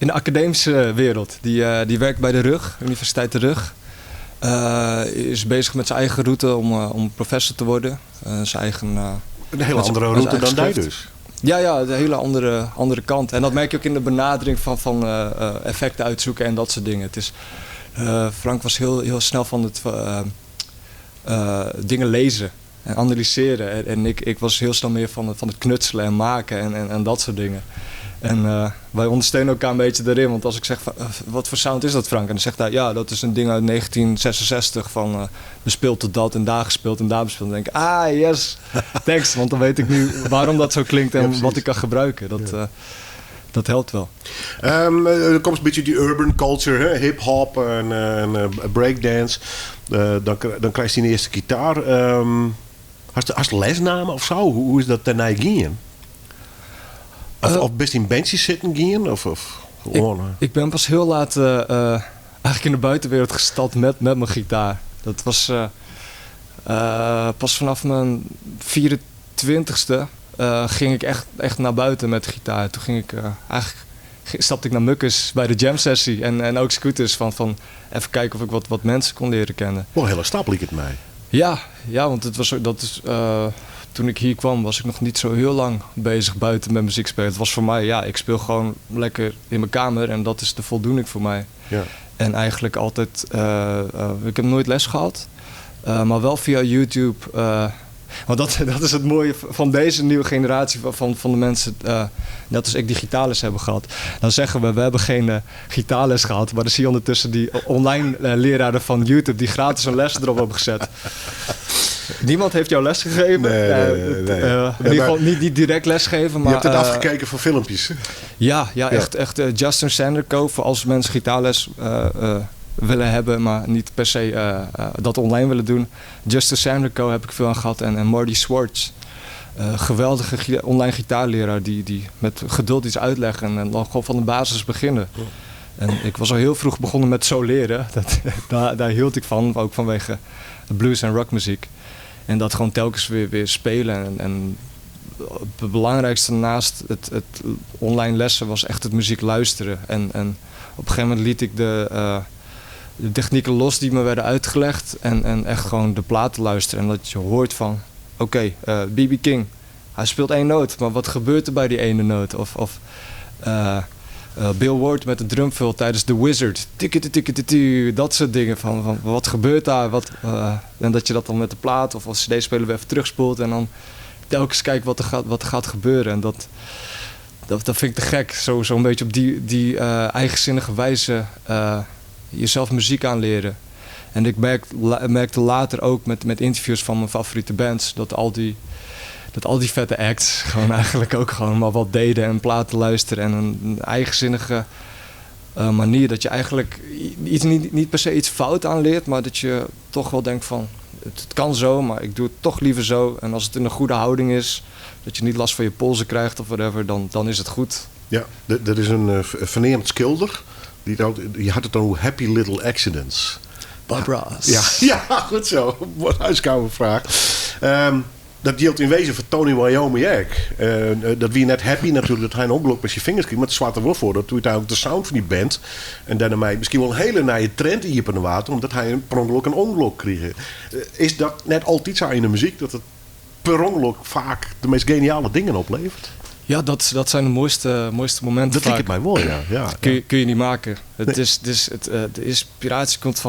academische wereld. Die werkt bij de RUG, Universiteit de RUG. Is bezig met zijn eigen route om professor te worden. Zijn eigen, een hele andere route dan jij dus. Ja, de hele andere kant. En dat merk je ook in de benadering van effecten uitzoeken en dat soort dingen. Het is, Frank was heel snel van het dingen lezen en analyseren. En ik was heel snel meer van het knutselen en maken en dat soort dingen. En wij ondersteunen elkaar een beetje daarin. Want als ik zeg, wat voor sound is dat, Frank? En dan zegt hij, ja, dat is een ding uit 1966 van bespeeld tot dat en daar gespeeld en daar bespeeld. En dan denk ik, yes, thanks. Want dan weet ik nu waarom dat zo klinkt en wat ik kan gebruiken. Dat helpt wel. Er komt een beetje die urban culture, hip-hop en breakdance. Dan krijg je die eerste gitaar. Hast je lesnamen of zo? Hoe is dat daarna gaan? Of best in bandjes zitten gaan? Ik ben pas heel laat eigenlijk in de buitenwereld gestapt met mijn gitaar. Dat was pas vanaf mijn 24ste ging ik echt naar buiten met de gitaar. Toen ging ik stapte ik naar Mukkers bij de jam sessie en ook scooters van even kijken of ik wat mensen kon leren kennen. Wel een hele stap liep het mij. Ja, want toen ik hier kwam was ik nog niet zo heel lang bezig buiten met muziek spelen. Het was voor mij, ik speel gewoon lekker in mijn kamer en dat is de voldoening voor mij. Ja. En eigenlijk altijd, ik heb nooit les gehad, maar wel via YouTube. Want dat is het mooie van deze nieuwe generatie van de mensen, net als ik, die gitaarles hebben gehad. Dan zeggen we hebben geen gitaarles gehad, maar dan zie je ondertussen die online leraren van YouTube die gratis een les erop hebben gezet. Niemand heeft jou les gegeven. Nee. In ieder geval niet direct lesgeven. Maar, je hebt het afgekeken van filmpjes. Ja. Echt Justin Sanderco voor als mensen gitaarles willen hebben, maar niet per se dat online willen doen. Justin Sanderco heb ik veel aan gehad en Marty Schwartz. Geweldige online gitaarleraar die met geduld iets uitleggen en dan gewoon van de basis beginnen. En ik was al heel vroeg begonnen met zo leren. Daar hield ik van, ook vanwege blues en rockmuziek. En dat gewoon telkens weer spelen. En het belangrijkste naast het online lessen was echt het muziek luisteren. En op een gegeven moment liet ik de technieken los die me werden uitgelegd. En echt gewoon de platen luisteren. En dat je hoort van, oké, B.B. King, hij speelt één noot. Maar wat gebeurt er bij die ene noot? Of Bill Ward met de drumfill tijdens The Wizard. Dat soort dingen. Van wat gebeurt daar? En dat je dat dan met de plaat of als cd-speler weer even terugspoelt. En dan telkens kijkt wat er gaat gebeuren. En dat vind ik te gek. Zo'n beetje op die eigenzinnige wijze jezelf muziek aanleren. En ik merkte later ook met interviews van mijn favoriete bands dat al dat al die vette acts gewoon eigenlijk ook gewoon maar wat deden en platen luisteren en een eigenzinnige manier dat je eigenlijk niet per se iets fout aanleert, maar dat je toch wel denkt van het kan zo, maar ik doe het toch liever zo. En als het in een goede houding is, dat je niet last van je polsen krijgt of whatever, dan is het goed. Ja, er is een verneemd schilder. Die had het dan over happy little accidents. Bob Ross. Ja, goed zo. Wat huiskamer vraag. Dat geldt in wezen voor Tony Iommi ook. Dat wie net happy natuurlijk dat hij een ongeluk met zijn vingers kreeg. Maar het zwarte wel voor dat toen hij ook de sound van die band. En daarmee misschien wel een hele naaie trend in het water. Omdat hij per ongeluk een ongeluk kreeg. Is dat net altijd zo in de muziek? Dat het per ongeluk vaak de meest geniale dingen oplevert? Ja, dat zijn de mooiste momenten. Dat vind ik mij wel, ja. Kun je niet maken. De inspiratie komt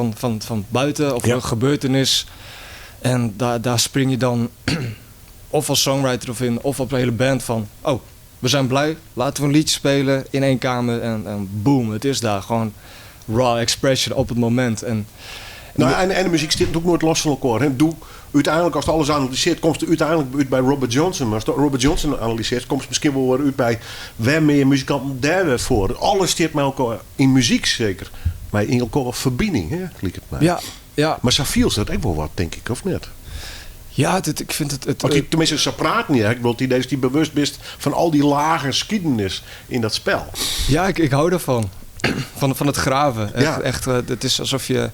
van buiten of een gebeurtenis. En daar spring je dan of als songwriter of in, of op de hele band van... Oh, we zijn blij, laten we een liedje spelen in 1 kamer en boom, het is daar. Gewoon raw expression op het moment. En de muziek zit ook nooit los van elkaar. Hè. Uiteindelijk, als het alles analyseert, komt het uiteindelijk uit bij Robert Johnson. Maar als Robert Johnson analyseert, komt het misschien wel weer uit bij waarmee muzikanten daar weer voor. Alles zit met elkaar in muziek zeker. Maar in elkaar verbinding, hè, lijkt het mij. Ja. Maar Safiel dat ook wel wat, denk ik, of niet? Ja, ik vind het... Tenminste, ze praten niet. Ik bedoel, die bewust bent van al die lage geschiedenis in dat spel. Ja, ik hou ervan. van het graven. Echt, het is alsof je...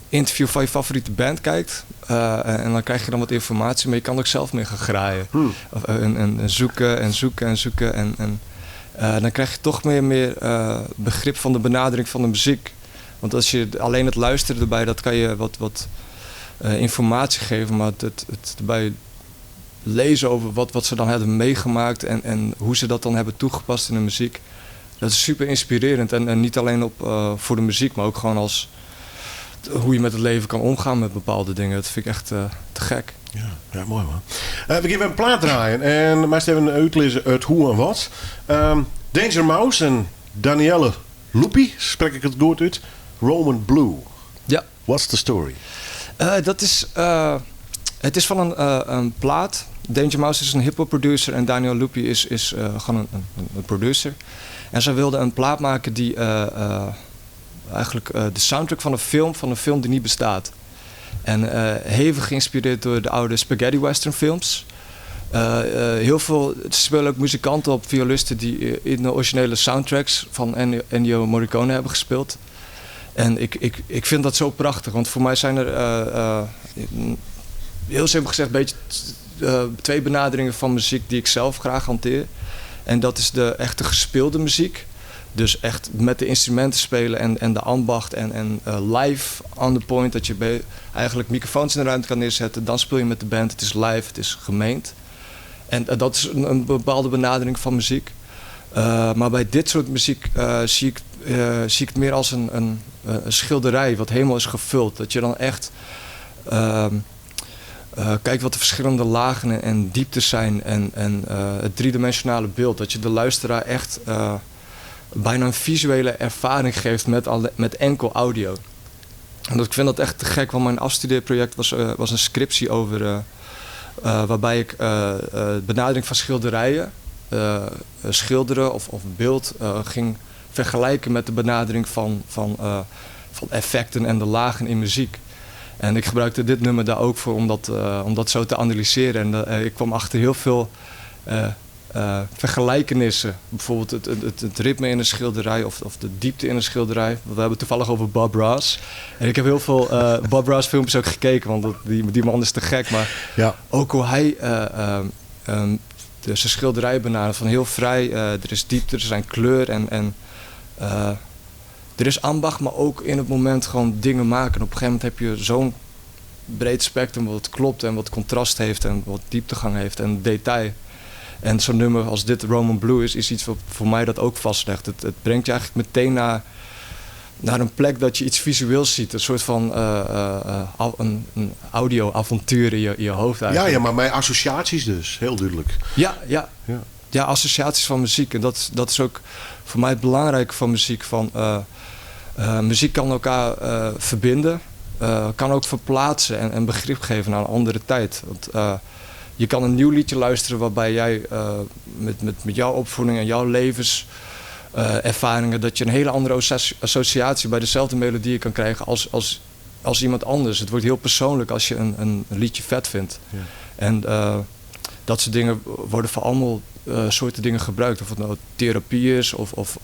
interview van je favoriete band kijkt. En dan krijg je dan wat informatie, maar je kan ook zelf mee gaan graaien. En zoeken. En dan krijg je toch meer begrip van de benadering van de muziek. Want als je alleen het luisteren erbij, dat kan je wat informatie geven. Maar het erbij lezen over wat ze dan hebben meegemaakt en hoe ze dat dan hebben toegepast in de muziek. Dat is super inspirerend. En niet alleen voor de muziek, maar ook gewoon als hoe je met het leven kan omgaan met bepaalde dingen. Dat vind ik echt te gek. Ja, mooi man. We gaan een plaat draaien. En meest even uitlezen uit hoe en wat. Danger Mouse en Danielle Lupi, spreek ik het goed uit. Roman Blue. Ja. What's the story? Het is van een plaat. Danger Mouse is een hip-hop producer en Danielle Lupi is gewoon een producer. En zij wilde een plaat maken die eigenlijk de soundtrack van een film die niet bestaat. En hevig geïnspireerd door de oude spaghetti western films. Heel veel, er spelen ook muzikanten op, violisten die in de originele soundtracks van Ennio Morricone hebben gespeeld. En ik vind dat zo prachtig, want voor mij zijn er heel simpel gezegd een beetje 2 benaderingen van muziek die ik zelf graag hanteer. En dat is de echte gespeelde muziek. Dus echt met de instrumenten spelen en de ambacht en live on the point. Dat je eigenlijk microfoons in de ruimte kan neerzetten. Dan speel je met de band. Het is live, het is gemeend. En dat is een bepaalde benadering van muziek. Maar bij dit soort muziek zie ik het meer als een schilderij wat helemaal is gevuld. Dat je dan echt... kijk wat de verschillende lagen en dieptes zijn en het driedimensionale beeld. Dat je de luisteraar echt bijna een visuele ervaring geeft met enkel audio. En ik vind dat echt te gek, want mijn afstudeerproject was een scriptie over... waarbij ik benadering van schilderijen, schilderen of beeld ging vergelijken met de benadering van effecten en de lagen in muziek. En ik gebruikte dit nummer daar ook voor om dat zo te analyseren. En ik kwam achter heel veel vergelijkenissen. Bijvoorbeeld het ritme in een schilderij of de diepte in een schilderij. We hebben het toevallig over Bob Ross. En ik heb heel veel Bob Ross filmpjes ook gekeken, want die man is te gek. Maar ook hoe hij zijn schilderij benadert van heel vrij. Er is diepte, er zijn kleur en er is ambacht, maar ook in het moment gewoon dingen maken. En op een gegeven moment heb je zo'n breed spectrum wat klopt en wat contrast heeft en wat dieptegang heeft en detail. En zo'n nummer als dit, Roman Blue, is iets wat voor mij dat ook vastlegt. Het brengt je eigenlijk meteen naar een plek dat je iets visueels ziet. Een soort van een audio-avontuur in je hoofd eigenlijk. Ja, maar mijn associaties dus, heel duidelijk. Ja, associaties van muziek. En dat is ook voor mij het belangrijke van muziek. Muziek kan elkaar verbinden. kan ook verplaatsen en begrip geven aan een andere tijd. Want je kan een nieuw liedje luisteren waarbij jij met jouw opvoeding en jouw levenservaringen... dat je een hele andere associatie bij dezelfde melodie kan krijgen als iemand anders. Het wordt heel persoonlijk als je een liedje vet vindt. Ja. En dat soort dingen worden voor allemaal soorten dingen gebruikt. Of het nou therapie is of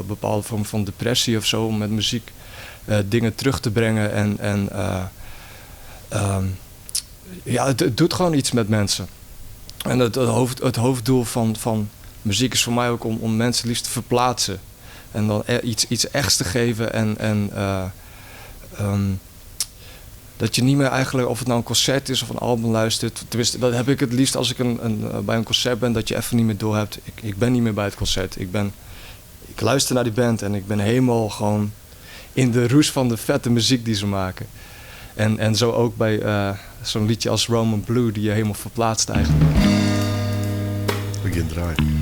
bepaalde vorm van depressie of zo. Om met muziek dingen terug te brengen. Het doet gewoon iets met mensen. En het hoofddoel van muziek is voor mij ook om mensen liefst te verplaatsen. En dan iets echts te geven dat je niet meer eigenlijk, of het nou een concert is of een album luistert. Tenminste, dat heb ik het liefst als ik bij een concert ben, dat je even niet meer door hebt. Ik ben niet meer bij het concert. Ik luister naar die band en ik ben helemaal gewoon in de roes van de vette muziek die ze maken. En zo ook bij zo'n liedje als Roman Blue, die je helemaal verplaatst eigenlijk. Begin draaien.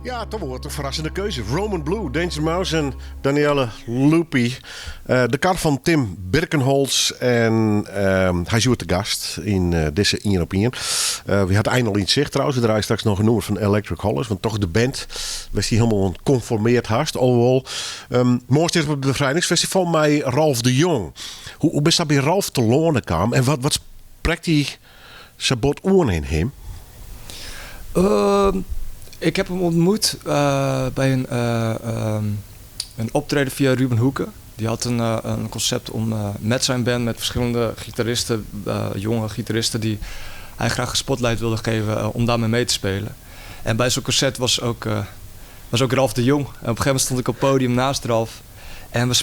Ja, toch wordt een verrassende keuze. Roman Blue, Danger Mouse en Danielle Loopy. De kar van Tim Birkenholz. En hij is hier te gast in deze 1 op 1. We hadden eindelijk in zicht trouwens. We draaien straks nog een nummer van Electric Hollis. Want toch de band was die helemaal conformeerd haast. Alhoewel, morgen is op het Bevrijdingsfestival met Ralf de Jong. Hoe best dat bij Ralf te lonen kwam? En wat spreekt hij sabot oren in hem? Ik heb hem ontmoet bij een optreden via Ruben Hoeken. Die had een concept om met zijn band, met verschillende gitaristen, jonge gitaristen, die hij graag een spotlight wilde geven om daarmee mee te spelen. En bij zo'n concert was ook Ralf de Jong. En op een gegeven moment stond ik op het podium naast Ralf. En we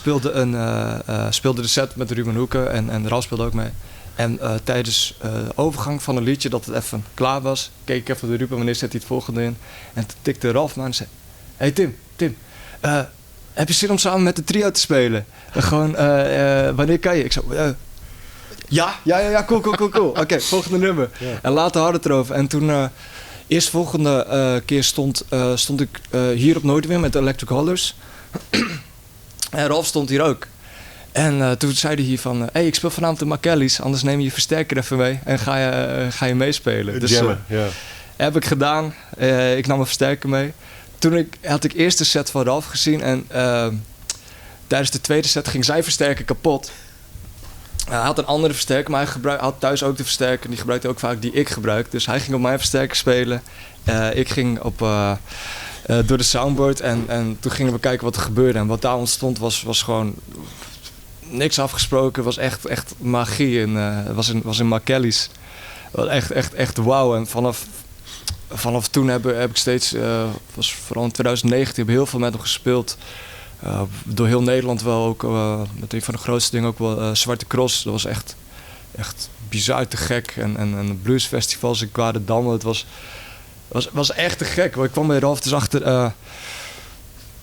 speelden de set met Ruben Hoeken en Ralf speelde ook mee. En tijdens de overgang van een liedje, dat het even klaar was, keek ik even de Ruben, wanneer zet hij het volgende in. En toen tikte Ralf me aan en zei: Hey Tim, heb je zin om samen met de trio te spelen? Wanneer kan je? Ik zei: Ja, cool. Oké, volgende nummer. Ja. En later hadden we het erover. En toen, eerst volgende keer stond ik hier op Noorderwind met de Electric Hollers. En Ralf stond hier ook. En toen zei hij hier van, hey, ik speel vanavond de McKelly's, anders neem je versterker even mee en ga je meespelen. Dus heb ik gedaan. Ik nam mijn versterker mee. Toen had ik eerst de set van Ralf gezien en tijdens de tweede set ging zijn versterker kapot. Hij had een andere versterker, maar hij had thuis ook de versterker. Die gebruikte ook vaak die ik gebruik. Dus hij ging op mijn versterker spelen. Ik ging door de soundboard en toen gingen we kijken wat er gebeurde. En wat daar ontstond was gewoon niks afgesproken. Het was echt magie. Het was in McKelly's. Echt wauw. En vanaf toen heb ik steeds, was vooral in 2019, heb ik heel veel met hem gespeeld. Door heel Nederland wel ook, met een van de grootste dingen ook wel Zwarte Cross. Dat was echt bizar te gek. En bluesfestivals in Kwaaderdam, het was echt te gek. Ik kwam bij Ralf dus achter,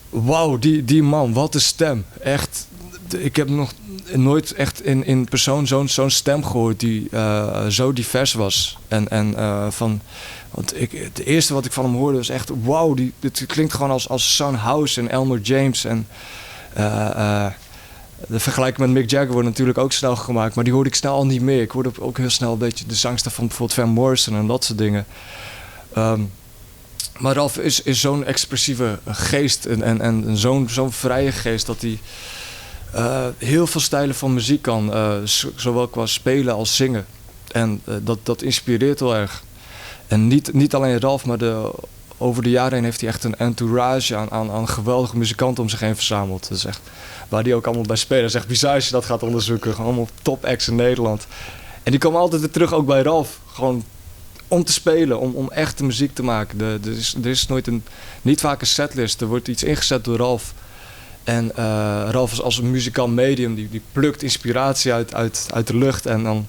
wauw, die man, wat een stem. Echt, ik heb nog nooit echt in persoon zo'n stem gehoord die zo divers was. Want het eerste wat ik van hem hoorde was echt, wauw, dit klinkt gewoon als Son House en Elmer James. En de vergelijking met Mick Jagger wordt natuurlijk ook snel gemaakt, maar die hoorde ik snel al niet meer. Ik hoorde ook heel snel een beetje de zangster van bijvoorbeeld Van Morrison en dat soort dingen. Maar Ralf is zo'n expressieve geest en zo'n vrije geest dat hij heel veel stijlen van muziek kan, zowel qua spelen als zingen. En dat inspireert heel erg. En niet alleen Ralf, maar over de jaren heen heeft hij echt een entourage aan geweldige muzikanten om zich heen verzameld. Dat is echt, waar die ook allemaal bij spelen. Dat is echt bizar als je dat gaat onderzoeken. Gewoon allemaal top acts in Nederland. En die komen altijd weer terug, ook bij Ralf. Gewoon om te spelen, om echte muziek te maken. Er is niet vaak een setlist. Er wordt iets ingezet door Ralf. En Ralf is als een muzikaal medium, die plukt inspiratie uit de lucht. En dan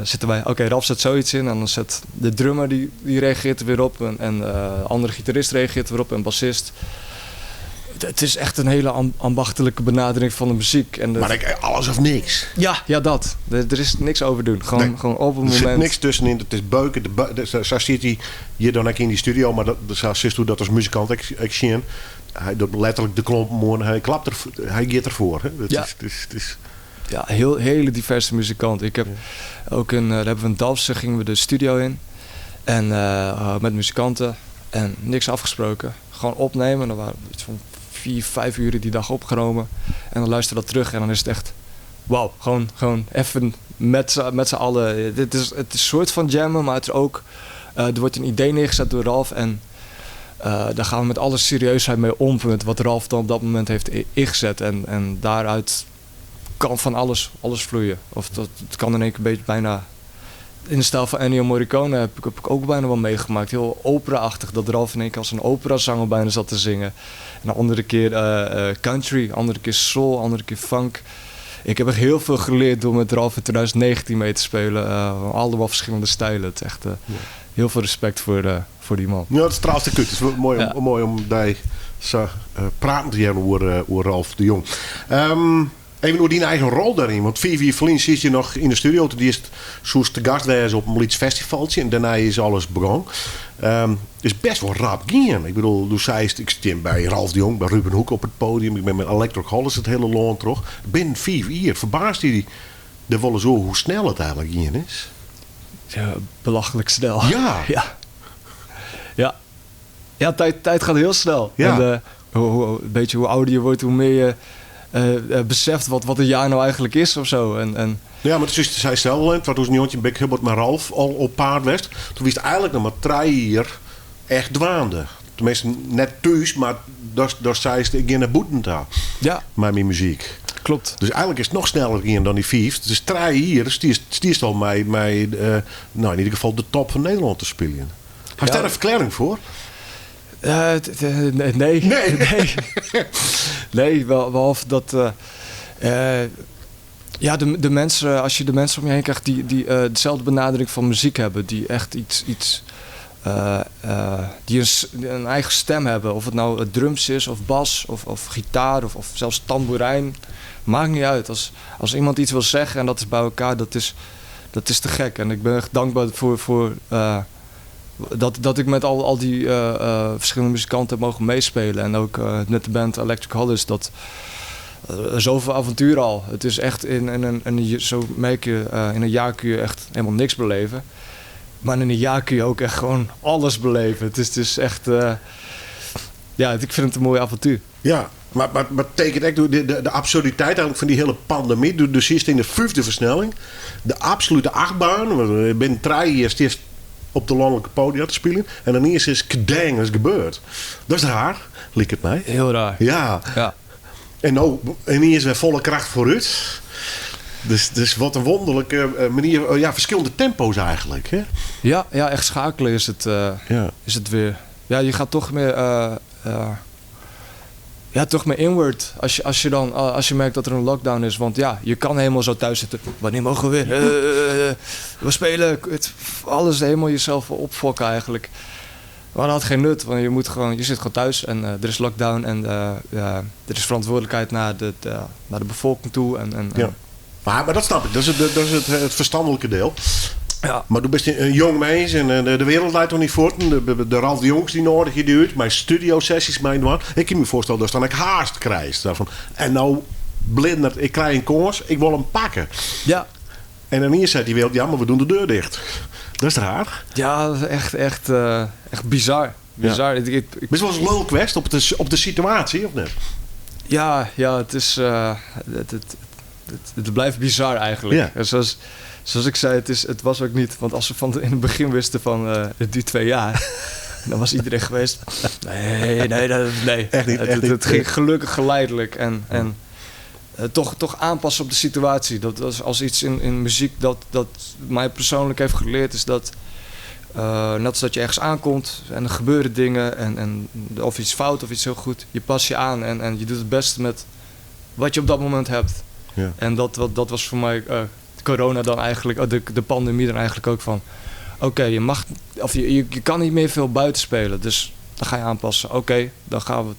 zitten wij, oké, Ralf zet zoiets in. En dan zet de drummer, die reageert er weer op. En andere gitarist reageert er weer op. En bassist. Het is echt een hele ambachtelijke benadering van de muziek. En Maar alles of niks. ja, dat. Er is niks over doen. Gewoon op een Er moment. zit niks tussenin. Het is beuken. Zo zit hij hier dan ook in die studio. Maar zo zit hij dat als muzikant. Ik zie hem. Hij doet letterlijk de klompen. Hij klapt er. Hij gaat ervoor. Hè. Het is Ja, hele diverse muzikanten. Ik heb ook daar hebben we een Dalfsen, gingen we de studio in. En met muzikanten. En niks afgesproken. Gewoon opnemen. Dan waren iets van 4-5 uur die dag opgenomen. En dan luister dat terug. En dan is het echt... Wauw. Gewoon even met z'n allen. Het is een soort van jammen. Maar het is ook... er wordt een idee neergezet door Ralf. En daar gaan we met alle serieusheid mee om. Met wat Ralf dan op dat moment heeft ingezet. En daaruit kan van alles vloeien. Of het kan in één keer een beetje bijna... In de stijl van Ennio Morricone heb ik ook bijna wel meegemaakt. Heel opera-achtig. Dat Ralf in één keer als een operazanger bijna zat te zingen. En een andere keer country, andere keer soul, andere keer funk. Ik heb echt heel veel geleerd door met Ralf in 2019 mee te spelen. Allemaal verschillende stijlen. Het is echt heel veel respect voor die man. Ja, het is trouwens de kut. Het is mooi om die zo praten te hebben over Ralf de Jong. Even over die eigen rol daarin. Want 4 uur verlien zit je nog in de studio. Toen is zoals te gast wezen op een Lieds festivaltje. En daarna is alles begonnen. Is best wel rap gaan. Ik bedoel, toen zei ik stond bij Ralf de Jong, bij Ruben Hoek op het podium. Ik ben met Electric Hollis het hele land terug. Binnen 4 uur verbaast hij er wel eens over hoe snel het eigenlijk gaan is. Ja, belachelijk snel. Ja. Ja, tijd gaat heel snel. Ja. En, een beetje hoe ouder je wordt, hoe meer je beseft wat een jaar nou eigenlijk is of zo. En Ja, maar dus zij stelde, toen was niet Big Hubbard met Ralf al op paard was. Toen wist eigenlijk nog maar 3 jaar echt dwaande. Tenminste, net thuis, maar daar zei ze ik naar boeten daar. Ja, Met mijn muziek. klopt. Dus eigenlijk is het nog sneller gaan dan die 5. Dus 3 jaar stiert al mij nou in ieder geval de top van Nederland te spelen. Had je daar een verklaring voor? Nee. Nee, behalve dat... ja, de mensen, als je de mensen om je heen krijgt die dezelfde benadering van muziek hebben, die echt iets die een eigen stem hebben, of het nou drums is, of bas, of gitaar, of zelfs tamboerijn, maakt niet uit. Als iemand iets wil zeggen en dat is bij elkaar, dat is te gek. En ik ben echt dankbaar voor dat ik met al die verschillende muzikanten heb mogen meespelen. En ook met de band Electric Hollis, dat zoveel avontuur al. Het is echt zo merk je, in een jaar kun je echt helemaal niks beleven. Maar in een jaar kun je ook echt gewoon alles beleven. Het is echt... ja, ik vind het een mooi avontuur. Ja, maar betekent echt de absurditeit eigenlijk van die hele pandemie. Dus hier is in de 5e versnelling. De absolute achtbaan. Ik ben 3 jaar eerst op de landelijke podium te spelen. En dan eerst is kedang is gebeurd. Dat is raar, lijkt het mij. Heel raar. Ja. En hier is weer volle kracht vooruit. Dus wat een wonderlijke manier. Ja, verschillende tempo's eigenlijk. Hè? Ja, echt schakelen is het weer. Ja, je gaat toch meer... toch meer inward als je merkt dat er een lockdown is. Want ja, je kan helemaal zo thuis zitten. Wanneer mogen we weer? We spelen. Alles helemaal jezelf opfokken eigenlijk. Maar dat had geen nut, want je zit gewoon thuis en er is lockdown en er is verantwoordelijkheid naar de bevolking toe. Ja. Maar dat snap ik, dat is het verstandelijke deel. Ja. Maar toen ben je een jong mens en de wereld leidt toch niet voort. De Ralf de Jongs die nodig je duurt, mijn studio-sessies, ik kan me voorstellen dat dan ik haast krijg. Daarvan. En nou, blinderd, ik krijg een kans, ik wil hem pakken. Ja. En dan hier zei die wereld, ja, maar we doen de deur dicht. Dat is raar. Ja, dat is echt bizar. Ja. Best wel eens lul kwest op de situatie, of net? Ja, het is... Het blijft bizar eigenlijk. Ja. En zoals ik zei, het was ook niet... Want als we in het begin wisten van het duurt 2 jaar... dan was iedereen geweest... Nee. Echt niet. Het ging gelukkig geleidelijk. En toch aanpassen op de situatie. Dat als iets in muziek dat mij persoonlijk heeft geleerd... is dat... net als dat je ergens aankomt en er gebeuren dingen... en of iets fout of iets heel goed... je past je aan en je doet het beste met wat je op dat moment hebt. Ja. En dat was voor mij corona dan eigenlijk, de pandemie dan eigenlijk ook van... Oké, je kan niet meer veel buiten spelen, dus dan ga je aanpassen. Oké, dan gaan we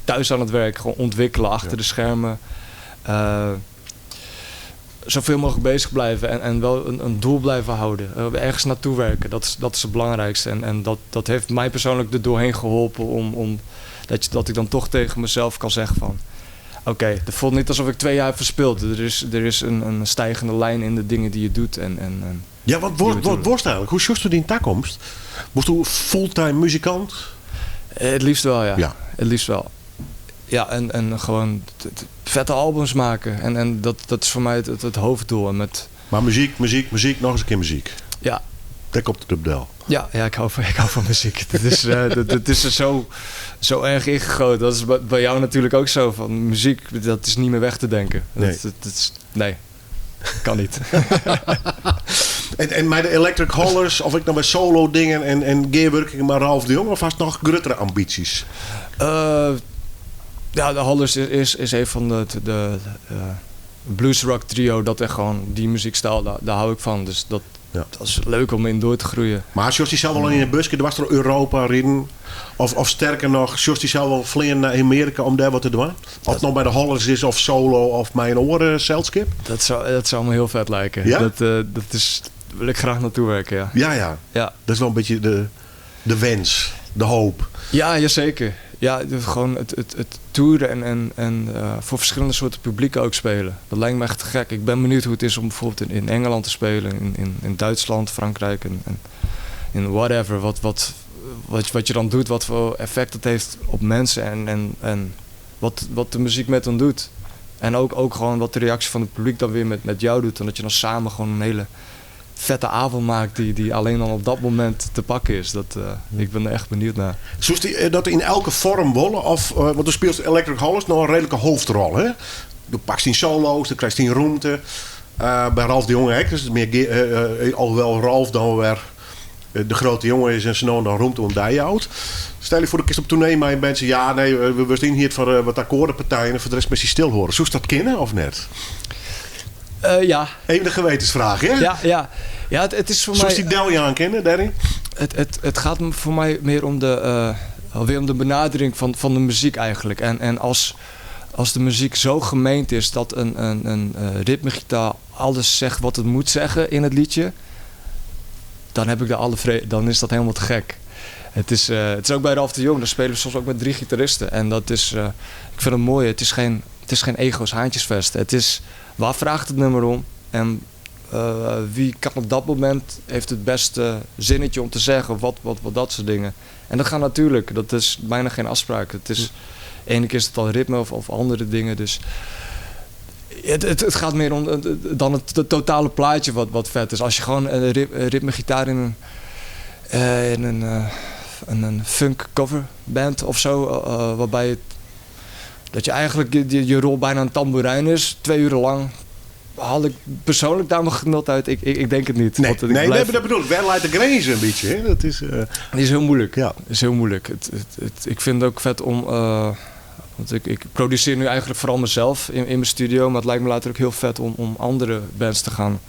thuis aan het werk. Gewoon ontwikkelen achter de schermen. Zoveel mogelijk bezig blijven en wel een doel blijven houden. Ergens naartoe werken, dat is het belangrijkste. En dat heeft mij persoonlijk er doorheen geholpen om dat ik dan toch tegen mezelf kan zeggen van... Oké, het voelt niet alsof ik 2 jaar heb verspeeld. Er is een stijgende lijn in de dingen die je doet. Ja, wat worst eigenlijk? Hoe zocht u die in toekomst? Moest u fulltime muzikant? Het liefst wel, ja. Ja. Het liefst wel. Ja, en gewoon vette albums maken. En dat is voor mij het hoofddoel. En Maar muziek, nog eens een keer muziek. Ja. Daar komt het op del. Ja, ik hou van muziek. Het is er zo erg ingegoten. Dat is bij jou natuurlijk ook zo. Van muziek, dat is niet meer weg te denken. Nee. Nee, kan niet. En bij de Electric Hollers, of ik nou bij solo dingen en gearworking maar Ralf de Jong, of had nog grotere ambities? Ja, de Hollers is een van de bluesrock trio dat echt gewoon die muziekstijl, daar hou ik van. Dus dat is leuk om in door te groeien. Maar zoals die zelf wel in de busje, er was er Europa rijden. Of sterker nog, zoals die zelf wel vliegen naar Amerika om daar wat te doen? Of het nog bij de Hollers is of solo of mijn oren zeldskip? Dat zou me heel vet lijken. Ja? Wil ik graag naartoe werken, ja. Ja. Dat is wel een beetje de wens, de hoop. Ja, jazeker. Ja, gewoon het toeren en voor verschillende soorten publieken ook spelen. Dat lijkt me echt te gek. Ik ben benieuwd hoe het is om bijvoorbeeld in Engeland te spelen, in Duitsland, Frankrijk en in whatever. Wat je dan doet, wat voor effect het heeft op mensen en wat de muziek met hen doet. En ook gewoon wat de reactie van het publiek dan weer met jou doet. En dat je dan samen gewoon een hele vette avond maakt die alleen dan op dat moment te pakken is. Ik ben er echt benieuwd naar. Zoals die dat in elke vorm willen? Of, want dan speelt Electric Hollers nog een redelijke hoofdrol. Hè? Je pakt in solo's, dan krijg je in ruimte. Bij Ralf de Jonge, dus meer, alhoewel Ralf dan weer de grote jongen is en ze nou dan ruimte om die houdt. Stel je voor de kist op tournee, maar je bent ja, nee, we zien hier van wat akkoordenpartijen en voor de rest met je stil horen. Zoest dat kennen of net? Ja. Even de gewetensvraag, hè? Ja, het is voor zoals mij... die Deljan kennen, daarin? Het gaat voor mij meer om de benadering van de muziek eigenlijk. En als de muziek zo gemeend is dat een ritmegitaar alles zegt wat het moet zeggen in het liedje, dan heb ik dan is dat helemaal te gek. Het is ook bij Ralf de Jong, daar spelen we soms ook met 3 gitaristen. En dat is, ik vind het mooi, het is geen ego's haantjesvest. Het is, waar vraagt het nummer om? En wie kan op dat moment heeft het beste zinnetje om te zeggen, wat dat soort dingen. En dat gaat natuurlijk, dat is bijna geen afspraak. Het is, ene keer is het al ritme of andere dingen, dus het gaat meer om dan het totale plaatje wat vet is. Als je gewoon een ritmegitaar in een funk coverband of zo, waarbij dat je eigenlijk je rol bijna een tamboerijn is, 2 uur lang, haal ik persoonlijk daar mijn genot uit. Ik denk het niet. Nee, dat bedoel ik. Waar leidt de grens een beetje? Hè? Dat is, die is heel moeilijk. Ja. Dat is heel moeilijk. Ik vind het ook vet om... want ik produceer nu eigenlijk vooral mezelf in mijn studio. Maar het lijkt me later ook heel vet om andere bands te gaan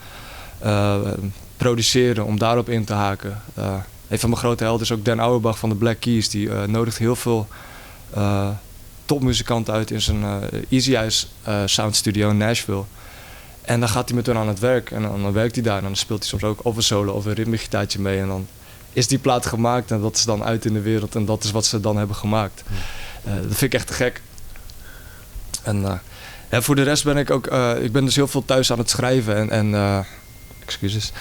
produceren. Om daarop in te haken. Een van mijn grote helden is ook Dan Auerbach van de Black Keys. Die nodigt heel veel topmuzikanten uit in zijn Easy Eyes Sound Studio in Nashville. En dan gaat hij met hen aan het werk. En dan werkt hij daar. En dan speelt hij soms ook of een solo of een ritmegitaartje mee. En dan is die plaat gemaakt. En dat is dan uit in de wereld. En dat is wat ze dan hebben gemaakt. Dat vind ik echt te gek. En voor de rest ben ik ook... ik ben dus heel veel thuis aan het schrijven. Excuses.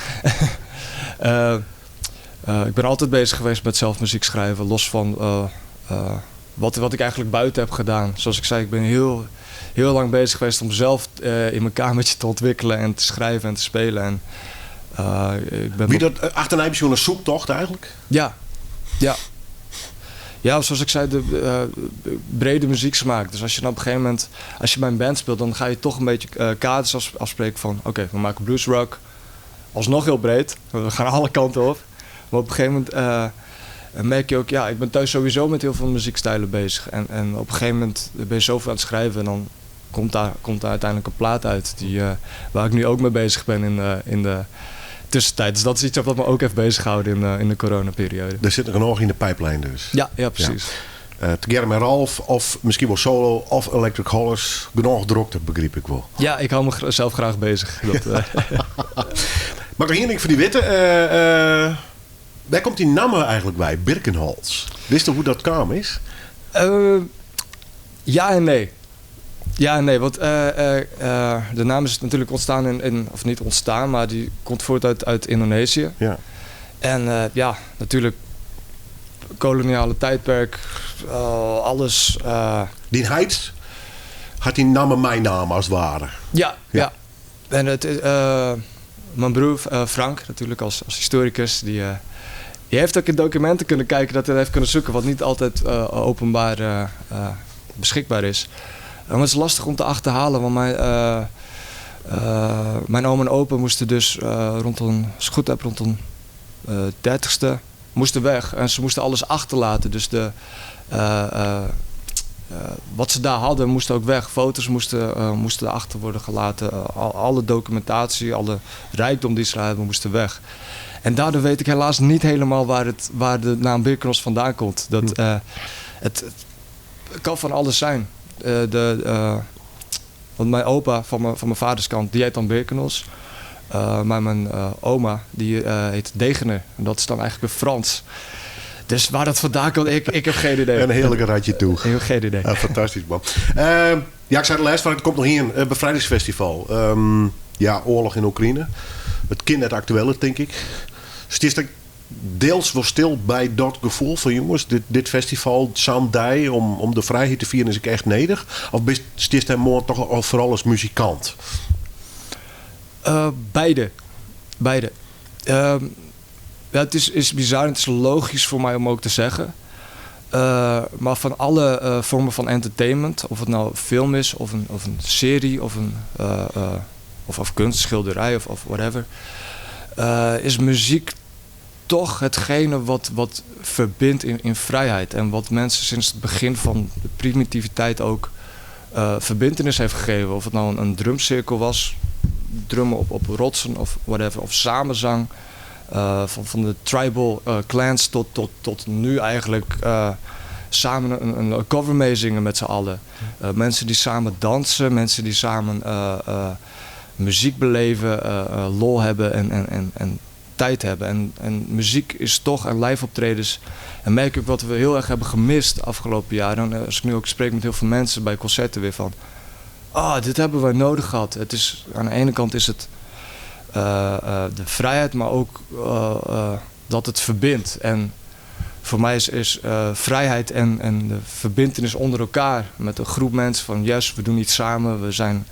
Ik ben altijd bezig geweest met zelf muziek schrijven. Los van wat ik eigenlijk buiten heb gedaan. Zoals ik zei, ik ben heel lang bezig geweest om zelf in mijn kamertje te ontwikkelen en te schrijven en te spelen. En, ik ben wie dat achterna heb je zo'n zoektocht eigenlijk? Ja. Ja, zoals ik zei, de brede muzieksmaak. Dus als je dan op een gegeven moment, als je bij een band speelt, dan ga je toch een beetje kaders afspreken van oké, we maken bluesrock. Alsnog heel breed, we gaan alle kanten op. Maar op een gegeven moment merk je ook, ja, ik ben thuis sowieso met heel veel muziekstijlen bezig. En op een gegeven moment ben je zoveel aan het schrijven en dan komt daar uiteindelijk een plaat uit waar ik nu ook mee bezig ben in de tussentijd. Dus dat is iets wat me ook heeft bezighouden in de coronaperiode. Er zit nog een oog in de pijplijn dus. Ja, precies. Together met Ralf, of misschien wel solo, of Electric Hollers. Genoeg drukte, begreep ik wel. Ja, ik hou me zelf graag bezig. Maar ik hier niet voor die witte. Waar komt die naam eigenlijk bij? Birkenholz. Wist je hoe dat kwam is? Ja en nee. Ja en nee, want de naam is natuurlijk ontstaan of niet ontstaan, maar die komt voort uit Indonesië. Ja. En natuurlijk koloniale tijdperk, alles. Die Heids had die naam mijn naam als het ware. Ja. En mijn broer Frank, natuurlijk als historicus, die heeft ook in documenten kunnen kijken dat hij heeft kunnen zoeken, wat niet altijd openbaar beschikbaar is. En het is lastig om te achterhalen, want mijn oom en opa moesten dus rond de 30ste moesten weg. En ze moesten alles achterlaten. Dus wat ze daar hadden moest ook weg. Foto's moesten erachter worden gelaten. Alle documentatie, alle rijkdom die ze hadden, moesten weg. En daardoor weet ik helaas niet helemaal waar de naam Birkenholz vandaan komt. Het kan van alles zijn. Want mijn opa van mijn vaders kant, die heet dan Birkenholz. Maar mijn oma, die heet Degener. En dat is dan eigenlijk een Frans. Dus waar dat vandaan komt, ik heb geen idee. Een heerlijke ratje toe. Ik heb geen idee. Ja, fantastisch, man. Ik zei de lijst van, het komt nog hier een bevrijdingsfestival. Oorlog in Oekraïne. Het kind het actuele, denk ik. Dus het is deels wel stil bij dat gevoel van jongens, dit festival, Someday, om de vrijheid te vieren, is ik echt nederig? Of is hij morgen toch al vooral als muzikant? Beide. Het is bizar en het is logisch voor mij om ook te zeggen. Maar van alle vormen van entertainment, of het nou film is, of een serie, of kunst, schilderij of whatever, is muziek toch hetgene wat verbindt in vrijheid. En wat mensen sinds het begin van de primitiviteit ook verbintenis heeft gegeven. Of het nou een drumcirkel was, drummen op rotsen of whatever, of samenzang. Van de tribal clans tot nu eigenlijk samen een cover meezingen met z'n allen. Mensen die samen dansen, mensen die samen muziek beleven, lol hebben en tijd hebben. En muziek is toch, en live optredens, en merk ik wat we heel erg hebben gemist de afgelopen jaren. En als ik nu ook spreek met heel veel mensen bij concerten weer van, dit hebben wij nodig gehad. Het is, aan de ene kant is het de vrijheid, maar ook dat het verbindt. En voor mij is vrijheid en de verbintenis onder elkaar met een groep mensen van yes, we doen iets samen. We zijn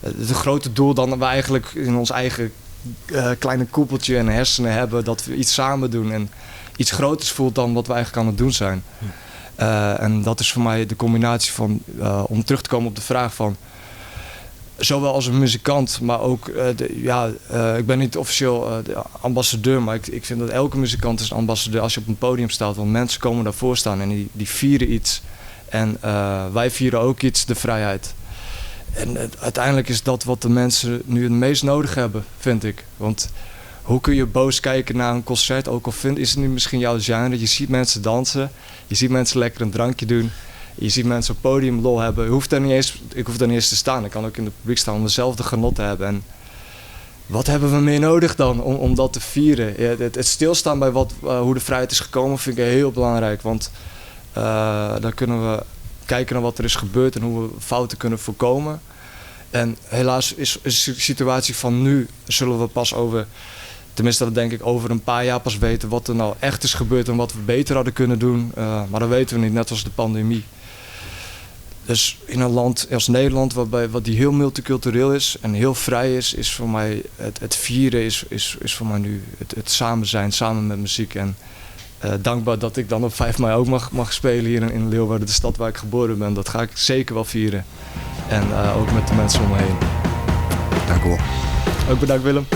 het grote doel dan we eigenlijk in ons eigen kleine koepeltje en hersenen hebben, dat we iets samen doen en iets groters voelt dan wat we eigenlijk aan het doen zijn. En dat is voor mij de combinatie van, om terug te komen op de vraag van, zowel als een muzikant, maar ook, ik ben niet officieel de ambassadeur, maar ik vind dat elke muzikant is een ambassadeur als je op een podium staat, want mensen komen daarvoor staan en die vieren iets. En wij vieren ook iets, de vrijheid. En uiteindelijk is dat wat de mensen nu het meest nodig hebben, vind ik. Want hoe kun je boos kijken naar een concert, ook al is het nu misschien jouw genre. Je ziet mensen dansen, je ziet mensen lekker een drankje doen. Je ziet mensen op het podium lol hebben. Ik hoef daar niet eens te staan. Ik kan ook in het publiek staan om dezelfde genot te hebben. En wat hebben we meer nodig dan om dat te vieren? Ja, het stilstaan bij hoe de vrijheid is gekomen vind ik heel belangrijk. Want dan kunnen we kijken naar wat er is gebeurd en hoe we fouten kunnen voorkomen. En helaas is de situatie van nu, zullen we pas tenminste dat denk ik over een paar jaar pas weten wat er nou echt is gebeurd en wat we beter hadden kunnen doen. Maar dat weten we niet, net als de pandemie. Dus in een land als Nederland, wat die heel multicultureel is en heel vrij is voor mij het vieren, is voor mij nu het samen zijn, samen met muziek. En dankbaar dat ik dan op 5 mei ook mag spelen hier in Leeuwarden, de stad waar ik geboren ben. Dat ga ik zeker wel vieren. En ook met de mensen om me heen. Dank u wel. Ook bedankt Willem.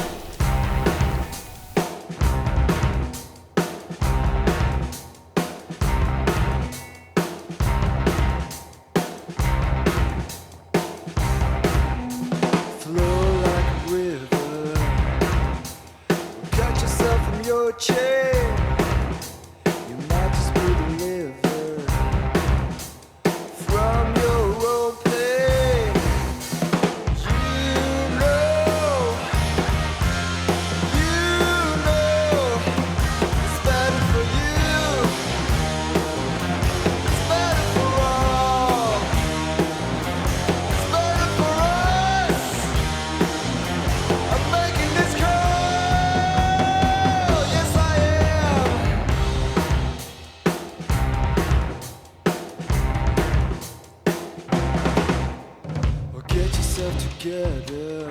yourself together.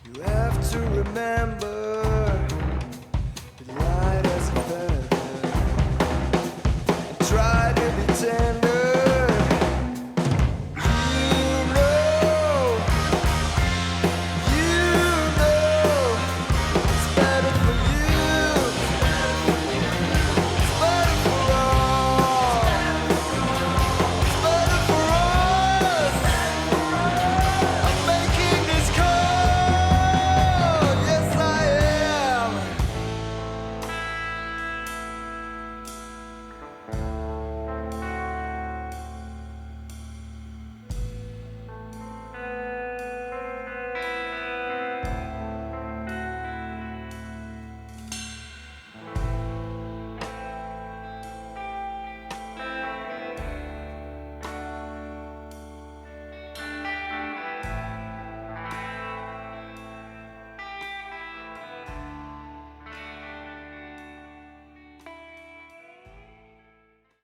You have to remember